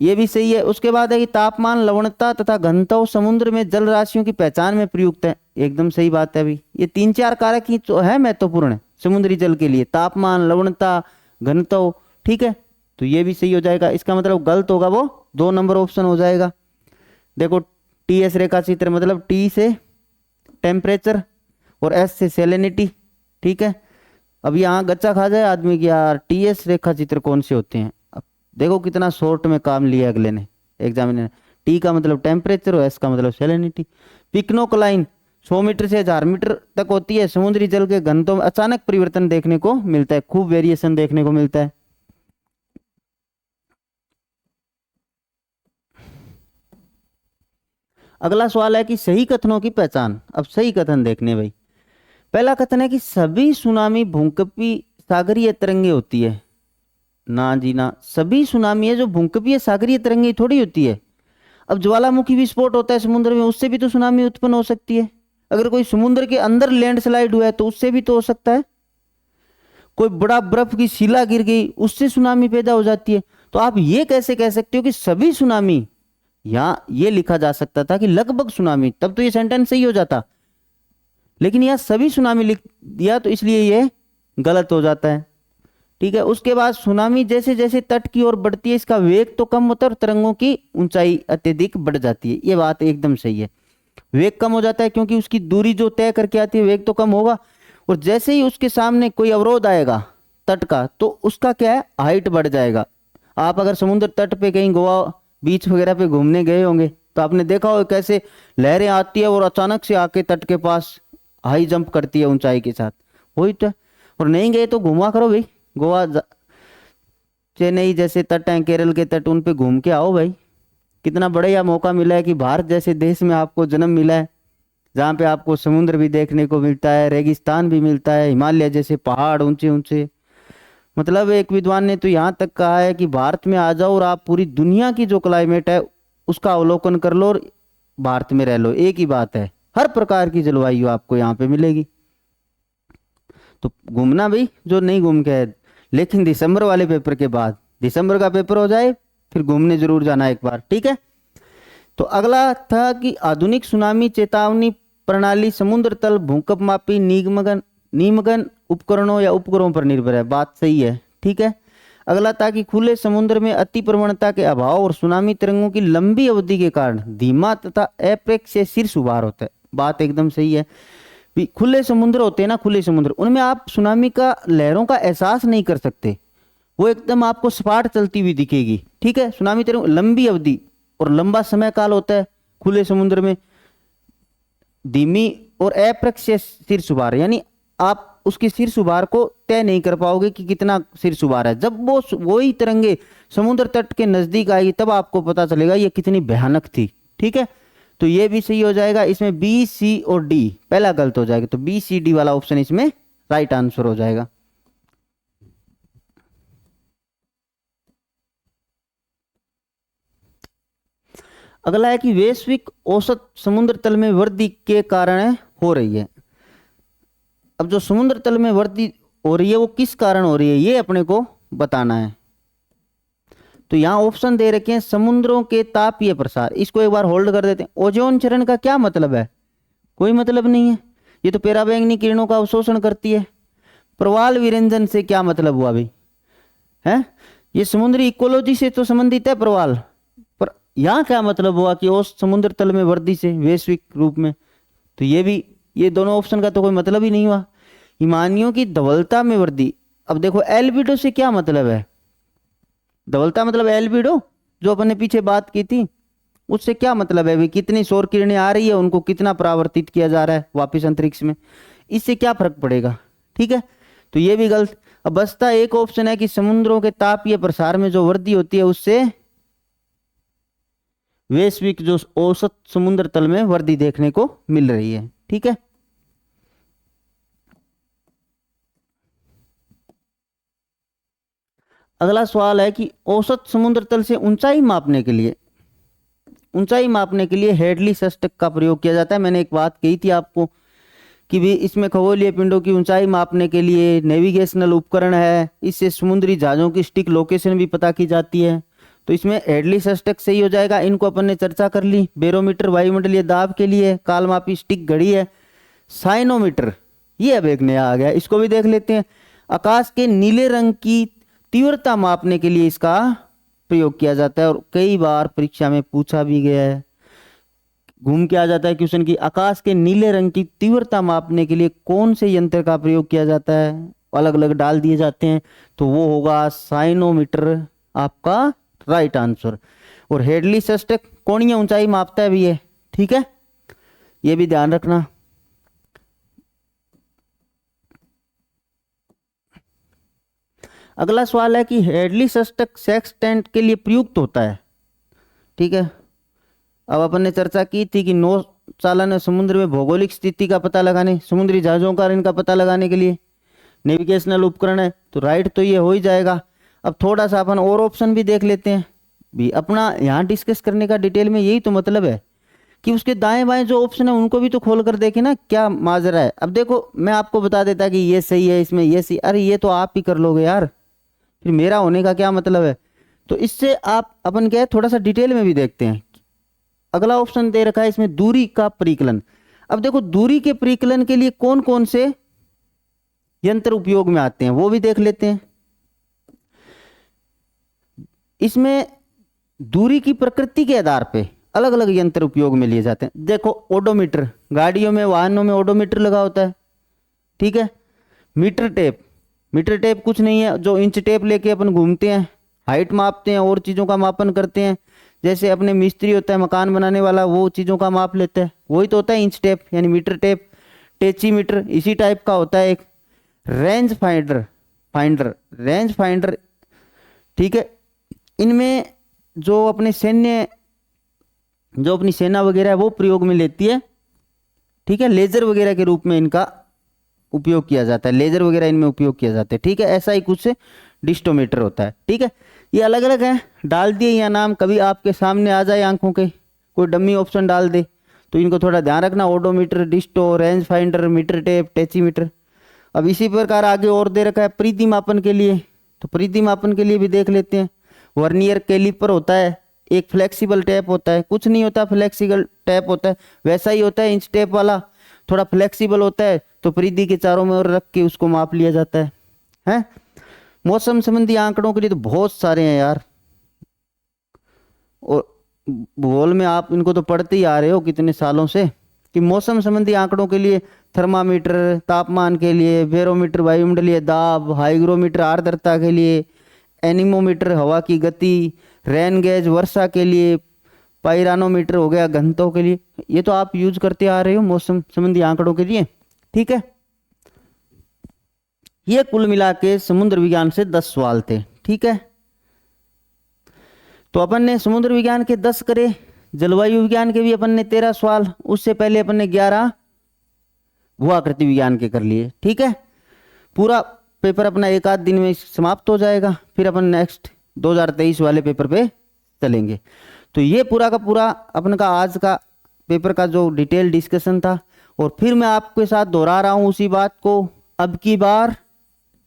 ये भी सही है। उसके बाद है कि तापमान, लवणता तथा घनत्व समुद्र में जल राशियों की पहचान में प्रयुक्त है। एकदम सही बात है। अभी ये 3-4 कारक ही तो है महत्वपूर्ण है समुद्री जल के लिए, तापमान, लवणता, घनत्व। ठीक है, तो ये भी सही हो जाएगा। इसका मतलब गलत होगा वो 2 नंबर ऑप्शन हो जाएगा। देखो टीएस रेखा चित्र मतलब टी से टेम्परेचर और एस से सैलिनिटी। ठीक है, अब यहाँ गच्चा खा जाए आदमी की, यार टीएस रेखा चित्र कौन से होते हैं। अब देखो कितना शॉर्ट में काम लिया अगले ने एग्जामिनर ने। टी का मतलब टेम्परेचर और एस का मतलब सैलिनिटी। पिक्नोक्लाइन 100 मीटर से 1000 मीटर तक होती है। समुद्री जल के घनत्व में अचानक परिवर्तन देखने को मिलता है, खूब वेरिएशन देखने को मिलता है। अगला सवाल है कि सही कथनों की पहचान। अब सही कथन देखने भाई। पहला कथन है कि सभी सुनामी भूकंपी सागरीय तरंगे होती है। ना जी ना, सभी सुनामी है जो भूकंपीय सागरीय तरंगे थोड़ी होती है। अब ज्वालामुखी विस्फोट होता है समुद्र में, उससे भी तो सुनामी उत्पन्न हो सकती है। अगर कोई समुद्र के अंदर लैंडस्लाइड हुआ है तो उससे भी तो हो सकता है। कोई बड़ा बर्फ की शिला गिर गई, उससे सुनामी पैदा हो जाती है। तो आप ये कैसे कह सकते हो कि सभी सुनामी, यहाँ ये लिखा जा सकता था कि लगभग सुनामी, तब तो ये सेंटेंस सही हो जाता, लेकिन यहाँ सभी सुनामी लिख दिया तो इसलिए ये गलत हो जाता है। ठीक है, उसके बाद सुनामी जैसे जैसे तट की ओर बढ़ती है इसका वेग तो कम होता है और तरंगों की ऊंचाई अत्यधिक बढ़ जाती है। ये बात एकदम सही है, वेग कम हो जाता है क्योंकि उसकी दूरी जो तय करके आती है वेग तो कम होगा, और जैसे ही उसके सामने कोई अवरोध आएगा तट का तो उसका क्या है, हाइट बढ़ जाएगा। आप अगर समुद्र तट पे कहीं गोवा बीच वगैरह पे घूमने गए होंगे तो आपने देखा होगा कैसे लहरें आती है और अचानक से आके तट के पास हाई जंप करती है ऊंचाई के साथ, वही तो। और नहीं गए तो घुमा करो भाई, गोवा चेन्नई जैसे तट हैं, केरल के तट, उन पे घूम के आओ भाई। कितना बढ़िया मौका मिला है कि भारत जैसे देश में आपको जन्म मिला है, जहाँ पे आपको समुद्र भी देखने को मिलता है, रेगिस्तान भी मिलता है, हिमालय जैसे पहाड़ ऊंचे ऊंचे। मतलब एक विद्वान ने तो यहाँ तक कहा है कि भारत में आ जाओ और आप पूरी दुनिया की जो क्लाइमेट है उसका अवलोकन कर लो और भारत में रह लो, एक ही बात है, हर प्रकार की जलवायु आपको यहाँ पे मिलेगी। तो घूमना भाई जो नहीं घूम के है, लेकिन दिसंबर वाले पेपर के बाद, दिसंबर का पेपर हो जाए फिर घूमने जरूर जाना एक बार, ठीक है। तो अगला था कि आधुनिक सुनामी चेतावनी प्रणाली समुद्र तल भूकंप मापी नीमगन उपकरणों या उपग्रहों पर निर्भर है। बात सही है, ठीक है। अगला था कि खुले समुद्र में अति प्रवणता के अभाव और सुनामी तरंगों की लंबी अवधि के कारण धीमा तथा अपेक्षित शीर्ष उभार होता है। बात एकदम सही है, खुले समुद्र होते हैं ना, खुले समुद्र, उनमें आप सुनामी का लहरों का एहसास नहीं कर सकते, वो एकदम आपको सपाट चलती हुई दिखेगी, ठीक है। सुनामी तरंग लंबी अवधि और लंबा समय काल होता है खुले समुद्र में, धीमी और अप्रत्यक्ष शीर्ष उभार, यानी आप उसके शीर्ष उभार को तय नहीं कर पाओगे कि कितना शीर्ष उभार है। जब वही तरंगे समुद्र तट के नजदीक आएगी तब आपको पता चलेगा ये कितनी भयानक थी, ठीक है। तो ये भी सही हो जाएगा। इसमें बी, सी और डी पहला गलत हो जाएगा, तो बी सी डी वाला ऑप्शन इसमें राइट आंसर हो जाएगा। अगला है कि वैश्विक औसत समुद्र तल में वृद्धि के कारण हो रही है। अब जो समुद्र तल में वृद्धि हो रही है वो किस कारण हो रही है ये अपने को बताना है। तो यहाँ ऑप्शन दे रखे हैं, समुद्रों के तापीय प्रसार, इसको एक बार होल्ड कर देते हैं। ओजोन क्षरण का क्या मतलब है, कोई मतलब नहीं है, ये तो पराबैंगनी किरणों का अवशोषण करती है। प्रवाल विरंजन से क्या मतलब हुआ भाई, है ये समुद्री इकोलॉजी से तो संबंधित है प्रवाल, पर यहाँ क्या मतलब हुआ कि उस समुद्र तल में वृद्धि से वैश्विक रूप में, तो ये दोनों ऑप्शन का तो कोई मतलब ही नहीं हुआ। हिमानियों की धवलता में वृद्धि, अब देखो एल्बिडो से क्या मतलब है, धवलता मतलब एल्बिडो जो अपन ने पीछे बात की थी, उससे क्या मतलब है भाई, कितनी सौर किरणें आ रही है उनको कितना परावर्तित किया जा रहा है वापस अंतरिक्ष में, इससे क्या फर्क पड़ेगा, ठीक है। तो ये भी गलत। अब बचता एक ऑप्शन है कि समुद्रों के तापीय प्रसार में जो वृद्धि होती है उससे वैश्विक जो औसत समुद्र तल में वृद्धि देखने को मिल रही है, ठीक है। अगला सवाल है कि औसत समुद्र तल से ऊंचाई मापने के लिए हेडली सस्टक का प्रयोग किया जाता है। मैंने एक बात कही थी आपको कि भी इसमें खगोलीय पिंडों की ऊंचाई मापने के लिए नेविगेशनल उपकरण है, इससे समुद्री जहाजों की स्टिक लोकेशन भी पता की जाती है। तो इसमें हेडली सस्टक सही हो जाएगा। इनको अपन ने चर्चा कर ली, बैरोमीटर वायुमंडलीय दाब के लिए, कालमापी स्टिक घड़ी है, साइनोमीटर ये अब एक नया आ गया, इसको भी देख लेते हैं। आकाश के नीले रंग की तीव्रता मापने के लिए इसका प्रयोग किया जाता है और कई बार परीक्षा में पूछा भी गया है, घूम के आ जाता है क्वेश्चन की, आकाश के नीले रंग की तीव्रता मापने के लिए कौन से यंत्र का प्रयोग किया जाता है, अलग अलग डाल दिए जाते हैं, तो वो होगा साइनोमीटर आपका राइट आंसर। और हेडली सस्टक कोणीय ऊंचाई मापता है भी ये, ठीक है, ये भी ध्यान रखना। अगला सवाल है कि हेडली सस्टक सेक्सटेंट के लिए प्रयुक्त होता है, ठीक है। अब अपन ने चर्चा की थी कि नौ चालन समुद्र में भौगोलिक स्थिति का पता लगाने, समुद्री जहाजों का इनका पता लगाने के लिए नेविगेशनल उपकरण है, तो राइट तो ये हो ही जाएगा। अब थोड़ा सा अपन और ऑप्शन भी देख लेते हैं भी, अपना यहाँ डिस्कस करने का डिटेल में यही तो मतलब है कि उसके दाएं बाएं जो ऑप्शन है उनको भी तो खोल कर देखे ना क्या माजरा है। अब देखो मैं आपको बता देता कि ये सही है, इसमें ये सही, अरे ये तो आप ही कर लोगे यार, फिर मेरा होने का क्या मतलब है। तो इससे आप अपन क्या है थोड़ा सा डिटेल में भी देखते हैं। अगला ऑप्शन दे रखा है इसमें दूरी का परिकलन। अब देखो दूरी के परिकलन के लिए कौन कौन से यंत्र उपयोग में आते हैं वो भी देख लेते हैं। इसमें दूरी की प्रकृति के आधार पे अलग अलग यंत्र उपयोग में लिए जाते हैं। देखो ओडोमीटर, गाड़ियों में वाहनों में ओडोमीटर लगा होता है, ठीक है। मीटर टेप, मीटर टेप कुछ नहीं है, जो इंच टेप लेके अपन घूमते हैं, हाइट मापते हैं और चीज़ों का मापन करते हैं। जैसे अपने मिस्त्री होता है मकान बनाने वाला, वो चीज़ों का माप लेता है, वही तो होता है इंच टेप यानी मीटर टेप। टेचीमीटर इसी टाइप का होता है एक। रेंज फाइंडर, रेंज फाइंडर, ठीक है। इनमें जो अपने सैन्य, जो अपनी सेना वगैरह है वो प्रयोग में लेती है, ठीक है। लेजर वगैरह के रूप में इनका उपयोग किया जाता है, लेजर वगैरह इनमें उपयोग किया जाता है, ठीक है। ऐसा ही कुछ डिस्टोमीटर होता है, ठीक है। ये अलग अलग है, डाल दिए या नाम, कभी आपके सामने आ जाए आंखों के कोई डमी ऑप्शन डाल दे तो इनको थोड़ा ध्यान रखना। Odometer, डिस्टो, range finder, metre tape, टेचीमीटर। अब इसी प्रकार आगे और दे रखा है परिधि मापन के लिए, तो परिधि मापन के लिए भी देख लेते हैं। वर्नियर कैलिपर होता है, एक फ्लेक्सिबल टैप होता है, कुछ नहीं होता फ्लेक्सिबल टैप होता है, वैसा ही होता है इंच टेप वाला, थोड़ा फ्लेक्सिबल होता है, तो परिधि के चारों में और रख के उसको माप लिया जाता है, हैं। मौसम संबंधी आंकड़ों के लिए तो बहुत सारे हैं यार, और भूगोल में आप इनको तो पढ़ते ही आ रहे हो कितने सालों से, कि मौसम संबंधी आंकड़ों के लिए थर्मामीटर तापमान के लिए, बैरोमीटर वायुमंडलीय दाब, हाइग्रोमीटर आर्द्रता के लिए, एनीमोमीटर हवा की गति, रेन गेज वर्षा के लिए, पाइरानोमीटर हो गया घनत्व के लिए। ये तो आप यूज करते आ रहे हो मौसम संबंधी आंकड़ों के लिए, ठीक है। ये कुल मिला के समुद्र विज्ञान से 10 सवाल थे, ठीक है। तो अपन ने समुद्र विज्ञान के 10 करे, जलवायु विज्ञान के भी अपन ने 13 सवाल, उससे पहले अपन ने 11 भूआकृति विज्ञान के कर लिए, ठीक है। पूरा पेपर अपना एक आध दिन में समाप्त हो जाएगा, फिर अपन नेक्स्ट 2023 वाले पेपर पे चलेंगे। तो ये पूरा का पूरा अपन का आज का पेपर का जो डिटेल डिस्कशन था, और फिर मैं आपके साथ दोहरा रहा हूँ उसी बात को, अब की बार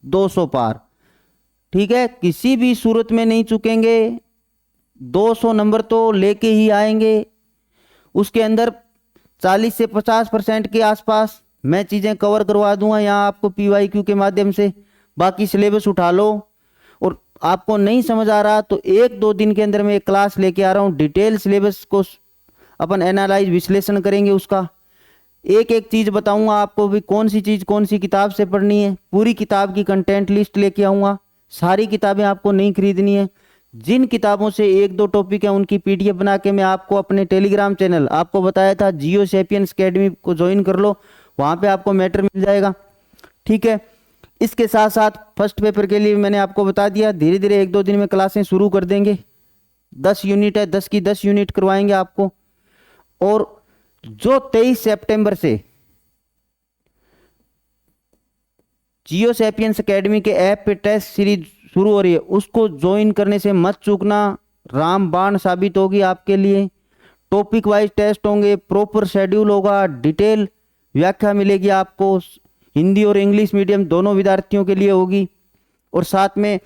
200 पार, ठीक है। किसी भी सूरत में नहीं चुकेंगे, 200 नंबर तो लेके ही आएंगे। उसके अंदर 40 से 50% के आसपास मैं चीज़ें कवर करवा दूंगा यहाँ आपको PYQ के माध्यम से। बाकी सिलेबस उठा लो, और आपको नहीं समझ आ रहा तो 1-2 दिन के अंदर मैं एक क्लास लेके आ रहा हूँ, डिटेल सिलेबस को अपन एनालाइज विश्लेषण करेंगे, उसका एक एक चीज़ बताऊंगा आपको भी, कौन सी चीज़ कौन सी किताब से पढ़नी है। पूरी किताब की कंटेंट लिस्ट लेके आऊँगा, सारी किताबें आपको नहीं खरीदनी है। जिन किताबों से 1-2 टॉपिक है उनकी PDF बना के मैं आपको अपने टेलीग्राम चैनल, आपको बताया था जियो सैपियंस अकेडमी को ज्वाइन कर लो, वहाँ पे आपको मैटर मिल जाएगा, ठीक है। इसके साथ साथ फर्स्ट पेपर के लिए मैंने आपको बता दिया, धीरे धीरे 1-2 दिन में क्लासें शुरू कर देंगे। 10 यूनिट है, 10 की 10 यूनिट करवाएंगे आपको। और जो 23 सितंबर से जियो सैपियंस अकेडमी के ऐप पे टेस्ट सीरीज शुरू हो रही है, उसको ज्वाइन करने से मत चूकना, रामबाण साबित होगी आपके लिए। टॉपिक वाइज टेस्ट होंगे, प्रॉपर शेड्यूल होगा, डिटेल व्याख्या मिलेगी आपको, हिंदी और इंग्लिश मीडियम दोनों विद्यार्थियों के लिए होगी। और साथ में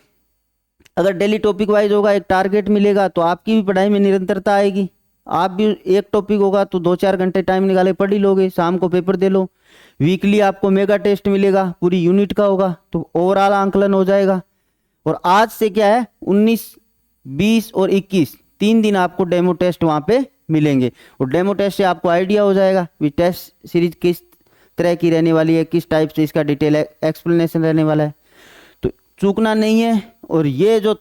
अगर डेली टॉपिक वाइज होगा, एक टारगेट मिलेगा, तो आपकी भी पढ़ाई में निरंतरता आएगी। आप भी एक टॉपिक होगा तो 2-4 घंटे टाइम निकाले पढ़ ही लोगे, शाम को पेपर दे लो। वीकली आपको मेगा टेस्ट मिलेगा, पूरी यूनिट का होगा, तो ओवरऑल आंकलन हो जाएगा। और आज से क्या है 19, 20 और 21 3 दिन आपको डेमो टेस्ट वहाँ पे मिलेंगे, और डेमो टेस्ट से आपको आइडिया हो जाएगा कि टेस्ट सीरीज किस तरह की रहने वाली है, किस टाइप से इसका डिटेल एक्सप्लेनेशन रहने वाला है। तो चूकना नहीं है, और ये जो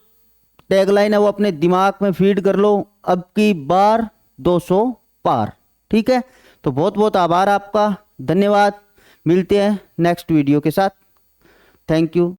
टैगलाइन है वो अपने दिमाग में फीड कर लो, अब की बार 200 पार, ठीक है। तो बहुत बहुत आभार आपका, धन्यवाद। मिलते हैं नेक्स्ट वीडियो के साथ, थैंक यू।